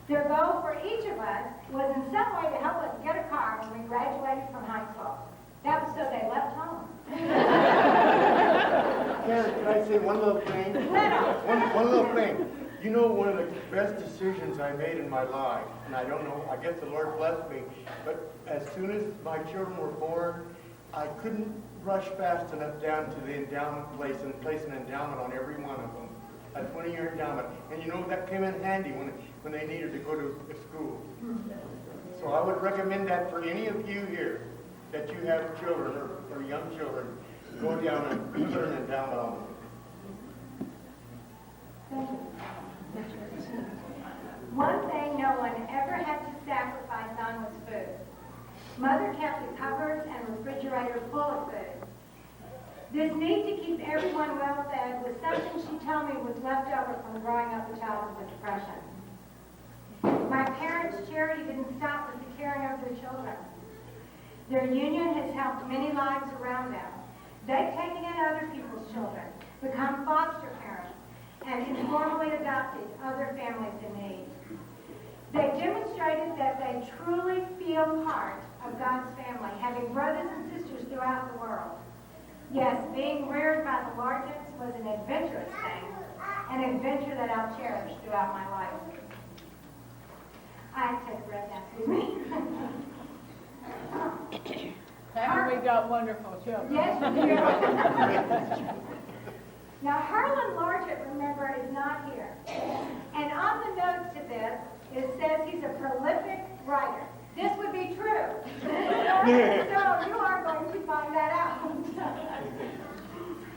Their goal for each of us was in some way to help us get a car when we graduated from high school. That was so they left home. Karen, can I say one little thing? One little thing. You know, one of the best decisions I made in my life, and I don't know, I guess the Lord blessed me, but as soon as my children were born, I couldn't rush fast enough down to the endowment place and place an endowment on every one of them. a 20-year endowment. And you know, that came in handy when they needed to go to school. So I would recommend that for any of you here that you have children or young children, go down and put an endowment on them. One thing no one ever had to sacrifice on was food. Mother kept the cupboards and refrigerator full of food. This need to keep everyone well fed was something she told me was left over from growing up a child with depression. My parents' charity didn't stop with the caring of their children. Their union has helped many lives around them. They've taken in other people's children, become foster parents, and informally adopted other families in need. They've demonstrated that they truly feel part of God's family, having brothers and sisters throughout the world. Yes, being reared by the Largents was an adventurous thing, an adventure that I'll cherish throughout my life. I take a breath now, excuse me. Haven't we got wonderful children? Yes, we do. Now, Harland Largent, remember, is not here. And on the notes to this, it says he's a prolific writer. This would be true. So you are going to find that out.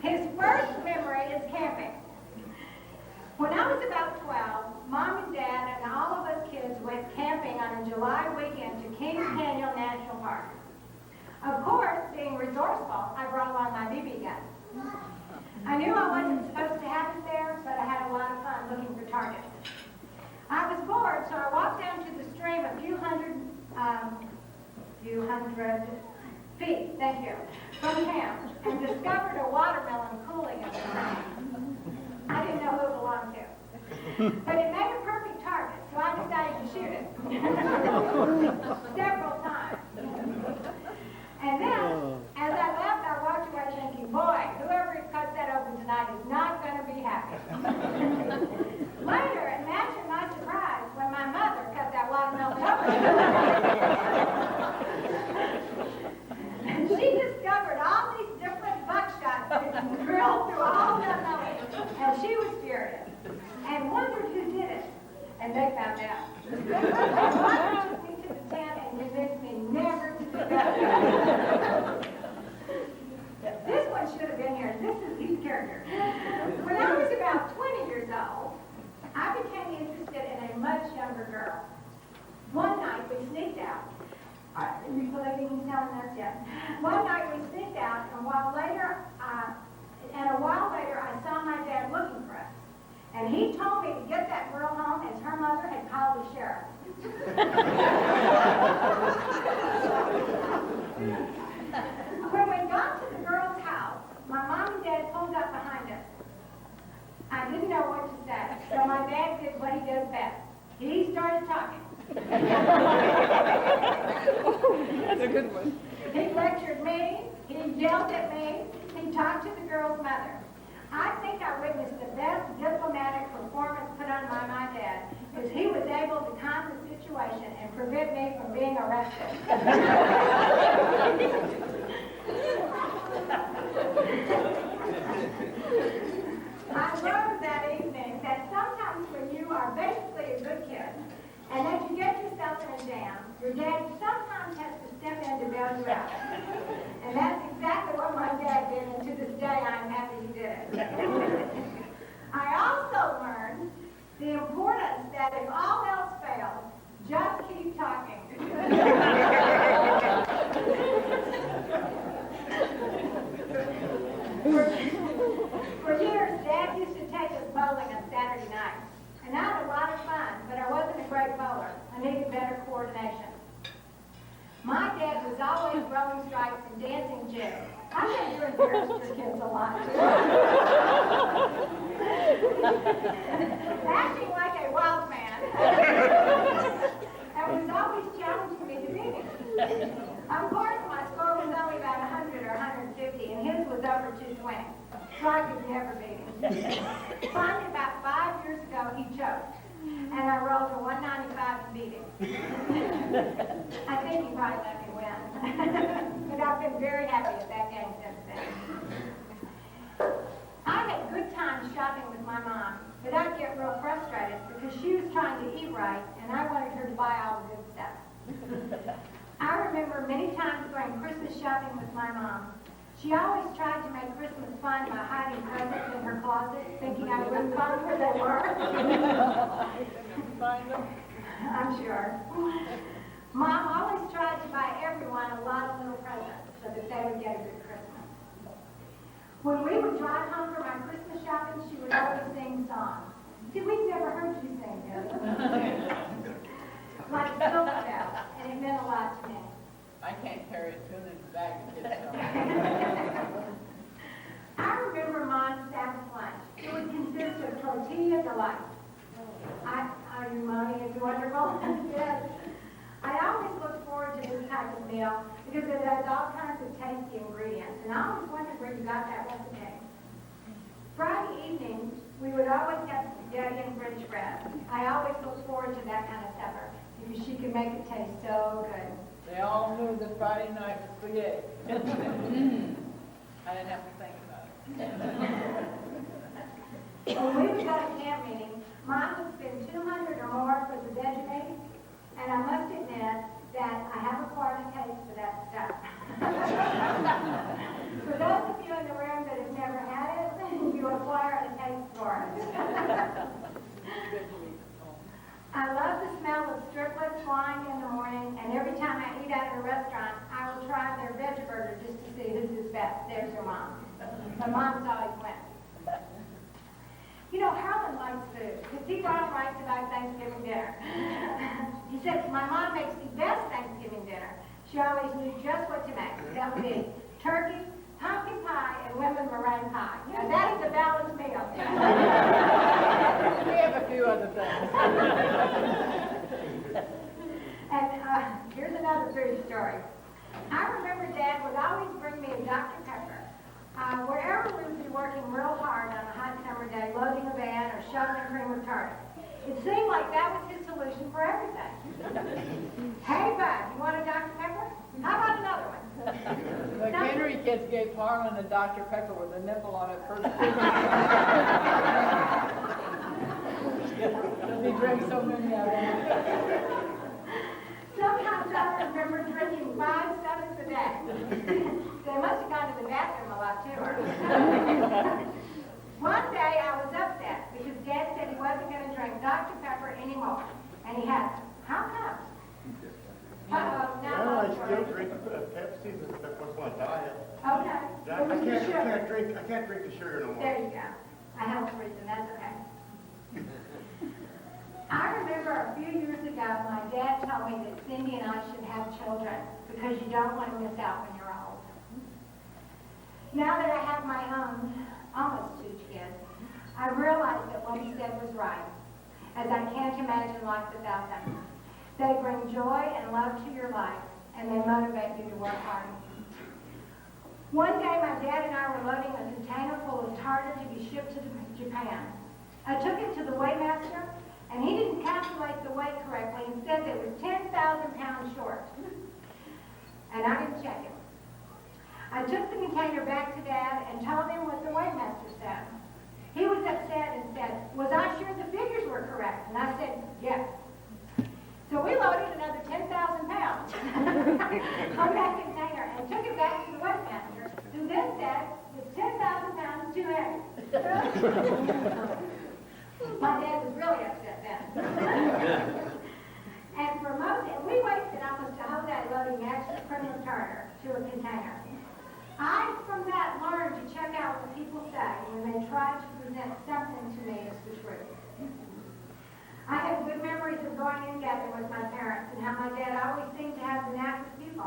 His first memory is camping. When I was about 12, Mom and Dad and all of us kids went camping on a July weekend to Kings Canyon National Park. Of course, being resourceful, I brought along my BB gun. I knew I wasn't supposed to have it there, but I had a lot of fun looking for targets. I was bored, so I walked down to the stream a few hundred feet, thank you, from camp, and discovered a watermelon cooling in the stream. I didn't know who it belonged to. But it made a perfect target, so I decided to shoot it. Several times. And then, as I left, I walked away thinking, boy, whoever cuts that open tonight is not going to be happy. Later, imagine my surprise when my mother cut that watermelon open. And she discovered all these different buckshots drilled through all that melon. And she was furious and wondered who did it. And they found out. Mother took me to the tent and convinced me never to do that. This one should have been here. This is his character. When I was about 20 years old, I became interested in a much younger girl. One night we sneaked out. Are you believing he's telling us yet? One night we sneaked out, and a while later, I saw my dad looking for us. And he told me to get that girl home as her mother had called the sheriff. When we got to the girl's house, my mom and dad pulled up behind us. I didn't know what to say, so my dad did what he does best. He started talking. That's a good one. He lectured me, he yelled at me, he talked to the girl's mother. I think I witnessed the best diplomatic performance put on by my dad, because he was able to calm the situation and prevent me from being arrested. I learned that evening that sometimes when you are basically a good kid, and that you get yourself in a jam, your dad sometimes has to step in to bail you out. And that's exactly what my dad did, and to this day I'm happy he did it. I also learned the importance that if all else fails, just keep talking. For years, Dad used to take us bowling on Saturday nights. And I had a lot of fun, but I wasn't a great bowler. I needed better coordination. My dad was always throwing strikes and dancing jigs. I think you embarrassed your kids a lot. Acting like a wild man. And was always challenging me to beat him. Of course, my score was only about 100 or 150, and his was over 220. So I could never beat him. Finally, about 5 years ago, he choked. And I rolled a 195 and beat him. I think he probably let me win. But I've been very happy at that game since then. I had good times shopping with my mom. get real frustrated because she was trying to eat right, and I wanted her to buy all the good stuff. I remember many times going Christmas shopping with my mom. She always tried to make Christmas fun by hiding presents in her closet, thinking I wouldn't find where they were. Find them. I'm sure. Mom always tried to buy everyone a lot of little presents so that they would get a good Christmas. When we would drive home from our Christmas shopping, she would always sing songs. See, we've never heard you sing, Debbie. Like Silver Bells, and it meant a lot to me. I can't carry a tune in the bag and get some. I remember Mom's Sabbath lunch. It would consist of tortilla delight. Are you moaning? It's wonderful. Yes. I always look forward to this type of meal because it has all kinds of tasty ingredients, and I always wondered where you got that recipe. Friday evenings, we would always have spaghetti and French bread. I always look forward to that kind of supper because she can make it taste so good. They all knew that Friday night was spaghetti. I didn't have to think about it. When we would go to camp meeting, Mom would spend $200 or more for the veggie meat, and I must admit that I have acquired a taste for that stuff. For those of you in the room that have never had it, you acquire a taste for it. I love the smell of striplets flying in the morning, and every time I eat at a restaurant, I will try their veggie burger just to see who's is best. There's your mom. My mom's always wins. You know, Harland likes food, because he writes about Thanksgiving dinner. He said, my mom makes the best Thanksgiving dinner. She always knew just what to make. That would be turkey, pumpkin pie, and lemon meringue pie. Now, that is a balanced meal. We have a few other things. And here's another food story. I remember Dad would always bring me a Dr. Pepper. Wherever we would be working real hard on a hot summer day, loading a van or shoveling cream or tart. It seemed like that was his solution for everything. Hey, bud, you want a Dr. Pepper? How about another one? The Henry kids gave Harland a Dr. Pepper with a nipple on it first. He drank so many of them. Sometimes I remember drinking 5 sodas a day. They must have gone to the bathroom a lot too. One day I was upset because Dad said he wasn't going to drink Dr. Pepper anymore, and he hasn't. How come? Uh-oh, now I still drink Pepsi, but that was my diet. Okay. I can't drink the sugar no more. There you go. A health reason, that's okay. I remember a few years ago, my dad told me that Cindy and I should have children because you don't want to miss out when you're old. Now that I have my own, almost 2 kids, I realize that what he said was right, as I can't imagine life without them. They bring joy and love to your life, and they motivate you to work hard. One day, my dad and I were loading a container full of tartar to be shipped to Japan. I took it to the weighmaster, and he didn't calculate the weight correctly and said that it was 10,000 pounds short. And I didn't check it. I took the container back to Dad and told him what the weighmaster said. He was upset and said, was I sure the figures were correct? And I said, yes. So we loaded another 10,000 pounds on that container and took it back to the weighmaster, who then said, it's 10,000 pounds too heavy. My dad was really upset then. And we wasted almost a whole day loading extra cream of tartar to a container. I, from that, learned to check out what people say when they try to present something to me as the truth. I have good memories of going in gathering with my parents and how my dad always seemed to have the knack with people.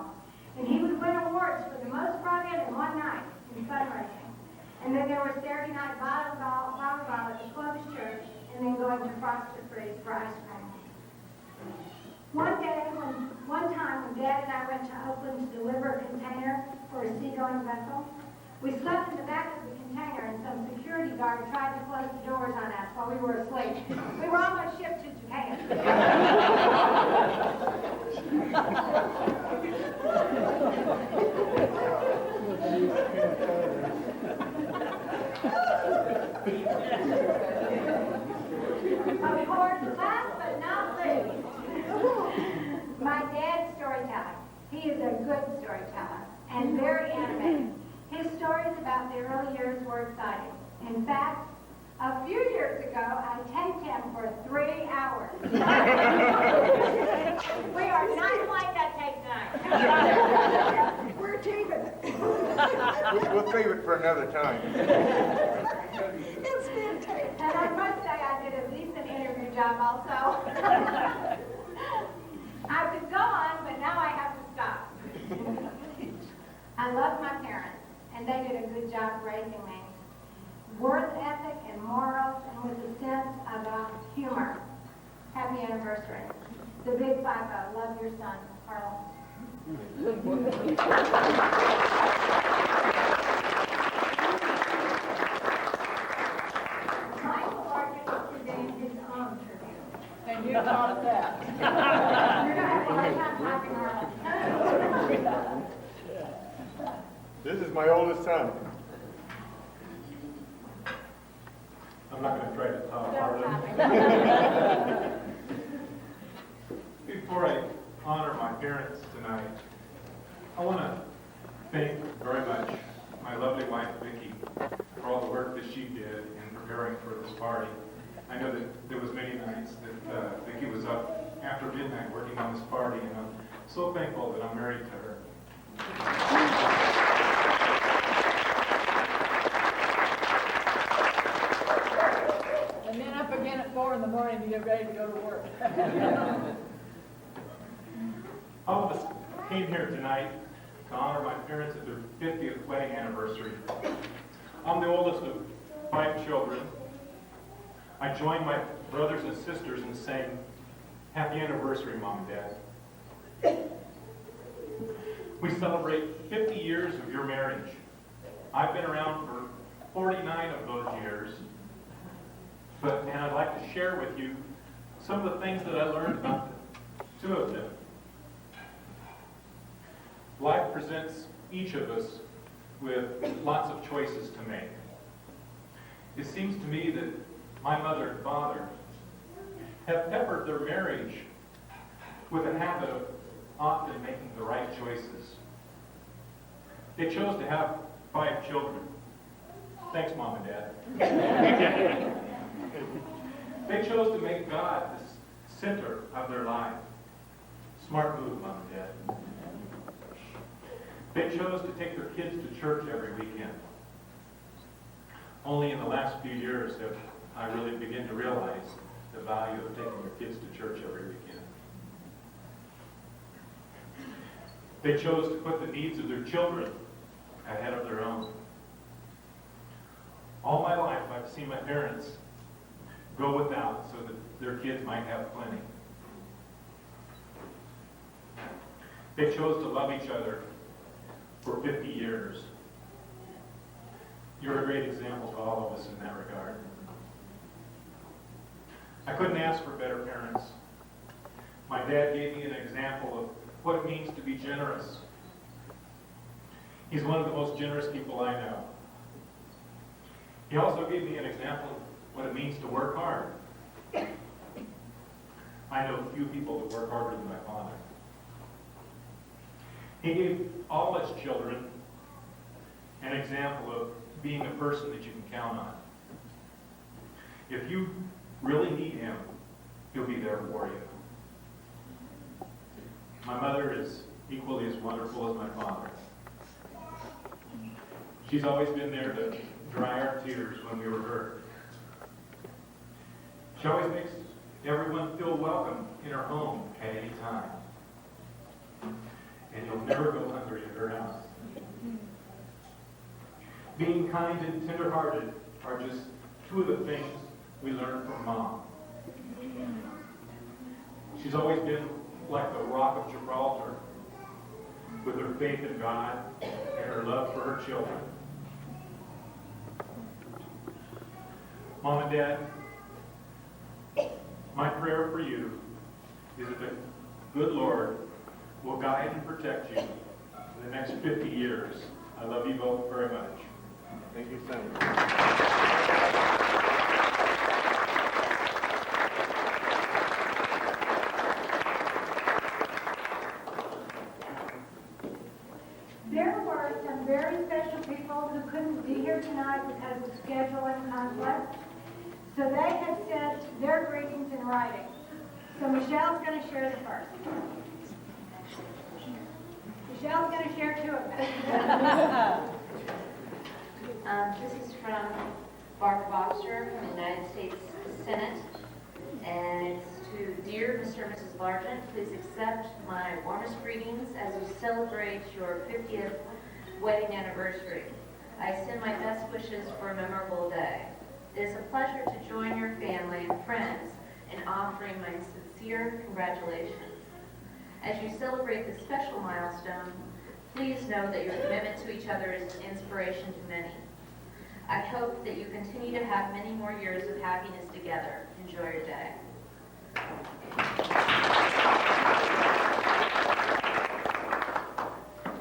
And he would win awards for the most brought in one night in fundraising. And then there was Saturday night volleyball at the closed church, and then going to Foster Freeze for ice cream. One time when Dad and I went to Oakland to deliver a container for a seagoing vessel, we slept in the back of the container and some security guard tried to close the doors on us while we were asleep. We were almost shipped to Japan. good storyteller and very animated. His stories about the early years were exciting. In fact, a few years ago, I taped him for 3 hours. We are not playing that tape tonight. We're keeping it. We'll save it for another time. It's been taped. And I must say I did a decent interview job also. I could go on, but now I have to stop. I love my parents, and they did a good job raising me. Worth ethic and morals, and with a sense of humor. Happy anniversary. The Big 5-0. Love your son, Harland. Michael Larkin is presenting his own tribute. And you taught that. You're going to have a hard time typing Harland. This is my oldest son. I'm not going to try to top Don't Harland. type it. Before I honor my parents tonight, I want to thank very much my lovely wife, Vicki, for all the work that she did in preparing for this party. I know that there was many nights that Vicki was up after midnight working on this party, and I'm so thankful that I'm married to her. And then up again at 4 in the morning to get ready to go to work. All of us came here tonight to honor my parents at their 50th wedding anniversary. I'm the oldest of 5 children. I joined my brothers and sisters in saying, "Happy anniversary, Mom and Dad." We celebrate 50 years of your marriage. I've been around for 49 of those years. And I'd like to share with you some of the things that I learned about the 2 of them. Life presents each of us with lots of choices to make. It seems to me that my mother and father have peppered their marriage with a habit of often making the right choices. They chose to have 5 children. Thanks, Mom and Dad. They chose to make God the center of their life. Smart move, Mom and Dad. They chose to take their kids to church every weekend. Only in the last few years have I really begun to realize the value of taking your kids to church every weekend. They chose to put the needs of their children ahead of their own. All my life, I've seen my parents go without so that their kids might have plenty. They chose to love each other for 50 years. You're a great example to all of us in that regard. I couldn't ask for better parents. My dad gave me an example of what it means to be generous. He's one of the most generous people I know. He also gave me an example of what it means to work hard. I know few people that work harder than my father. He gave all his children an example of being a person that you can count on. If you really need him, he'll be there for you. My mother is equally as wonderful as my father. She's always been there to dry our tears when we were hurt. She always makes everyone feel welcome in her home at any time. And you'll never go hungry at her house. Being kind and tender-hearted are just 2 of the things we learn from Mom. She's always been like the Rock of Gibraltar, with her faith in God and her love for her children. Mom and Dad, my prayer for you is that the good Lord will guide and protect you for the next 50 years. I love you both very much. Thank you, son. couldn't be here tonight because of scheduling conflict. So they have sent their greetings in writing. So Michelle's going to share the first. Michelle's going to share two of them. This is from Bart Boxer from the United States Senate, and it's to Dear Mr. and Mrs. Largent, please accept my warmest greetings as you celebrate your 50th wedding anniversary. I send my best wishes for a memorable day. It is a pleasure to join your family and friends in offering my sincere congratulations. As you celebrate this special milestone, please know that your commitment to each other is an inspiration to many. I hope that you continue to have many more years of happiness together. Enjoy your day.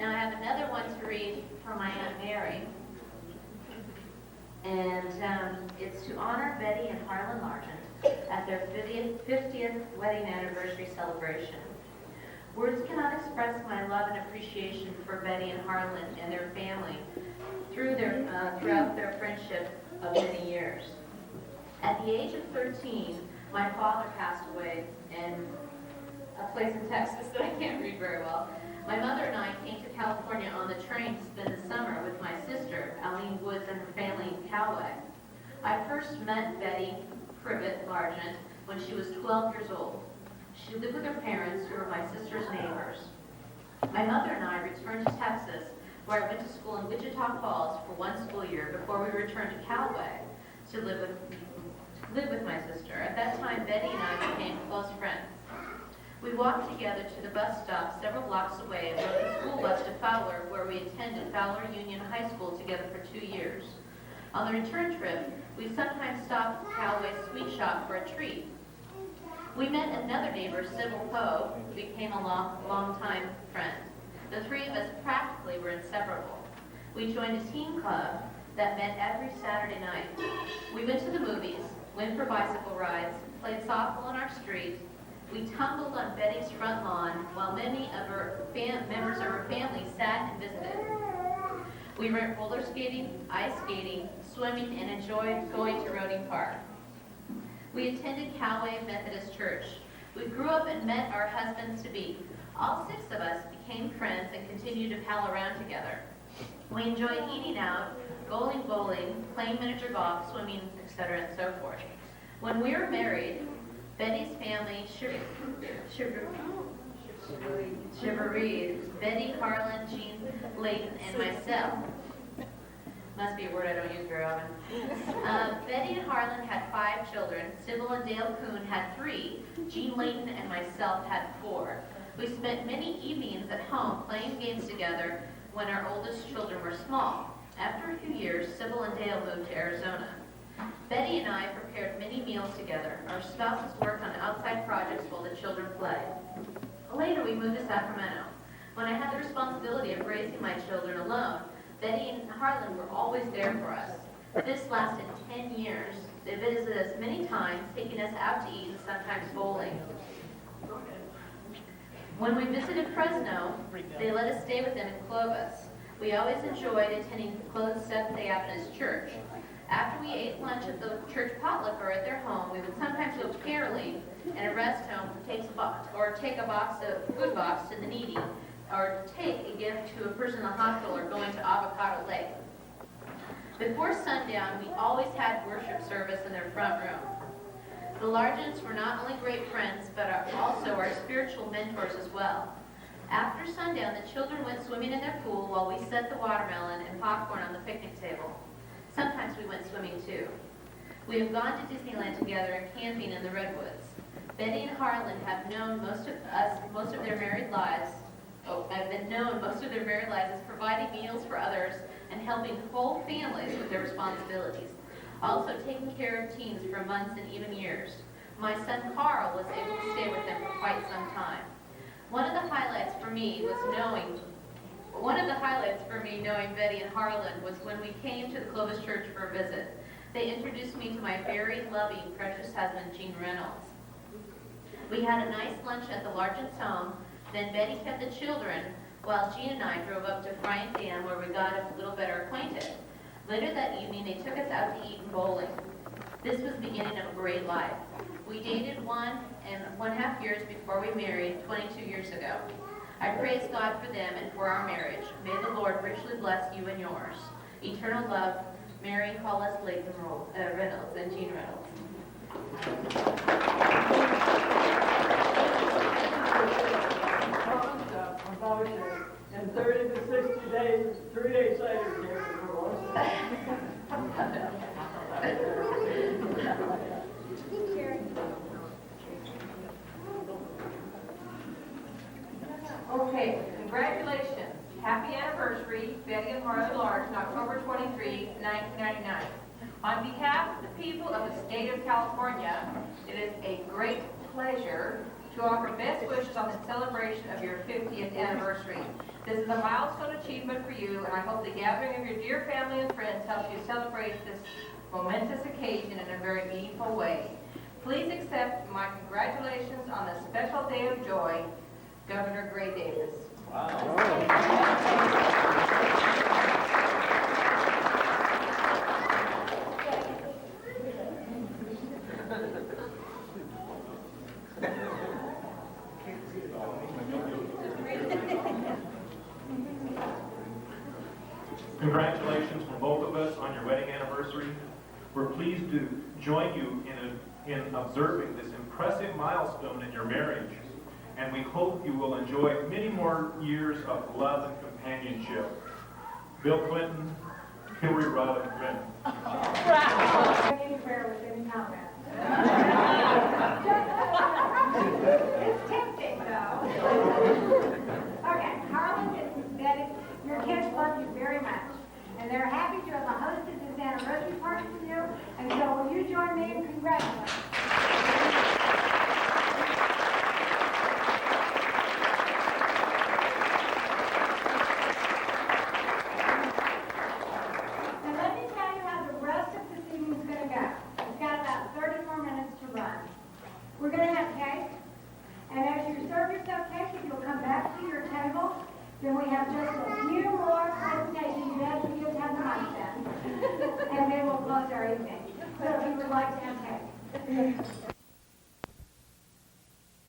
Now I have another one to read from my Aunt Mary. And it's to honor Betty and Harland Largent at their 50th wedding anniversary celebration. Words cannot express my love and appreciation for Betty and Harland and their family throughout their friendship of many years. At the age of 13, my father passed away in a place in Texas that I can't read very well. My mother and I came to California on the train to spend the summer with my sister, Aline Woods, and her family in Coway. I first met Betty Privet Largent when she was 12 years old. She lived with her parents, who were my sister's neighbors. My mother and I returned to Texas, where I went to school in Wichita Falls for one school year before we returned to Coway to live with my sister. At that time, Betty and I became close friends. We walked together to the bus stop several blocks away and rode the school bus to Fowler, where we attended Fowler Union High School together for 2 years. On the return trip, we sometimes stopped at Coway's sweet shop for a treat. We met another neighbor, Sybil Poe, who became a long-time friend. The three of us practically were inseparable. We joined a teen club that met every Saturday night. We went to the movies, went for bicycle rides, played softball on our street. We tumbled on Betty's front lawn while many of her members of her family sat and visited. We went roller skating, ice skating, swimming, and enjoyed going to Roding Park. We attended Coway Methodist Church. We grew up and met our husbands-to-be. All 6 of us became friends and continued to pal around together. We enjoyed eating out, going bowling, playing miniature golf, swimming, etc., and so forth. When we were married, Betty's family chiveried Betty, Harland, Jean, Layton, and myself. Must be a word I don't use very often. Betty and Harland had 5 children. Sybil and Dale Kuhn had 3. Jean Layton and myself had 4. We spent many evenings at home playing games together when our oldest children were small. After a few years, Sybil and Dale moved to Arizona. Betty and I prepared many meals together. Our spouses worked on outside projects while the children played. Later, we moved to Sacramento. When I had the responsibility of raising my children alone, Betty and Harland were always there for us. This lasted 10 years. They visited us many times, taking us out to eat and sometimes bowling. When we visited Fresno, they let us stay with them in Clovis. We always enjoyed attending Clovis Seventh-day Adventist Church. After we ate lunch at the church potluck or at their home, we would sometimes go carolling in a rest home, take a box of food box to the needy, or take a gift to a person in the hospital or going to Avocado Lake. Before sundown, we always had worship service in their front room. The Largents were not only great friends, but are also our spiritual mentors as well. After sundown, the children went swimming in their pool while we set the watermelon and popcorn on the picnic table. Sometimes we went swimming too. We have gone to Disneyland together and camping in the Redwoods. Betty and Harland have known most of their married lives as providing meals for others and helping whole families with their responsibilities. Also taking care of teens for months and even years. My son Carl was able to stay with them for quite some time. One of the highlights for me knowing Betty and Harland was when we came to the Clovis Church for a visit. They introduced me to my very loving, precious husband, Gene Reynolds. We had a nice lunch at the Largent's home. Then Betty kept the children while Gene and I drove up to Bryant Dam, where we got a little better acquainted. Later that evening, they took us out to eat and bowling. This was the beginning of a great life. We dated 1.5 years before we married 22 years ago. I praise God for them and for our marriage. May the Lord richly bless you and yours. Eternal love, Mary Hollis Layton Reynolds and Jean Reynolds. In 30 to 60 days, 3 days later, came the divorce. Okay, congratulations. Happy anniversary, Betty and Harland Large, on October 23, 1999. On behalf of the people of the state of California, it is a great pleasure to offer best wishes on the celebration of your 50th anniversary. This is a milestone achievement for you, and I hope the gathering of your dear family and friends helps you celebrate this momentous occasion in a very meaningful way. Please accept my congratulations on this special day of joy, Governor Gray Davis. Congratulations from both of us on your wedding anniversary. We're pleased to join you in observing this impressive milestone in your marriage, and we hope you will enjoy many more years of love and companionship. Bill Clinton, Hillary Rodham Clinton. Any prayer with any comments? It's tempting, though. Okay, Harland and Betty, your kids love you very much, and they're happy to have hosted this anniversary party for you, and so will you join me in congratulating? And let me tell you how the rest of this evening is going to go. We've got about 30 more minutes to run. We're going to have cake, and as you serve yourself cake, if you'll come back to your table, then we have just a few more presentations as we just have the lunch then, and then we'll close our evening. So if you would like to have cake.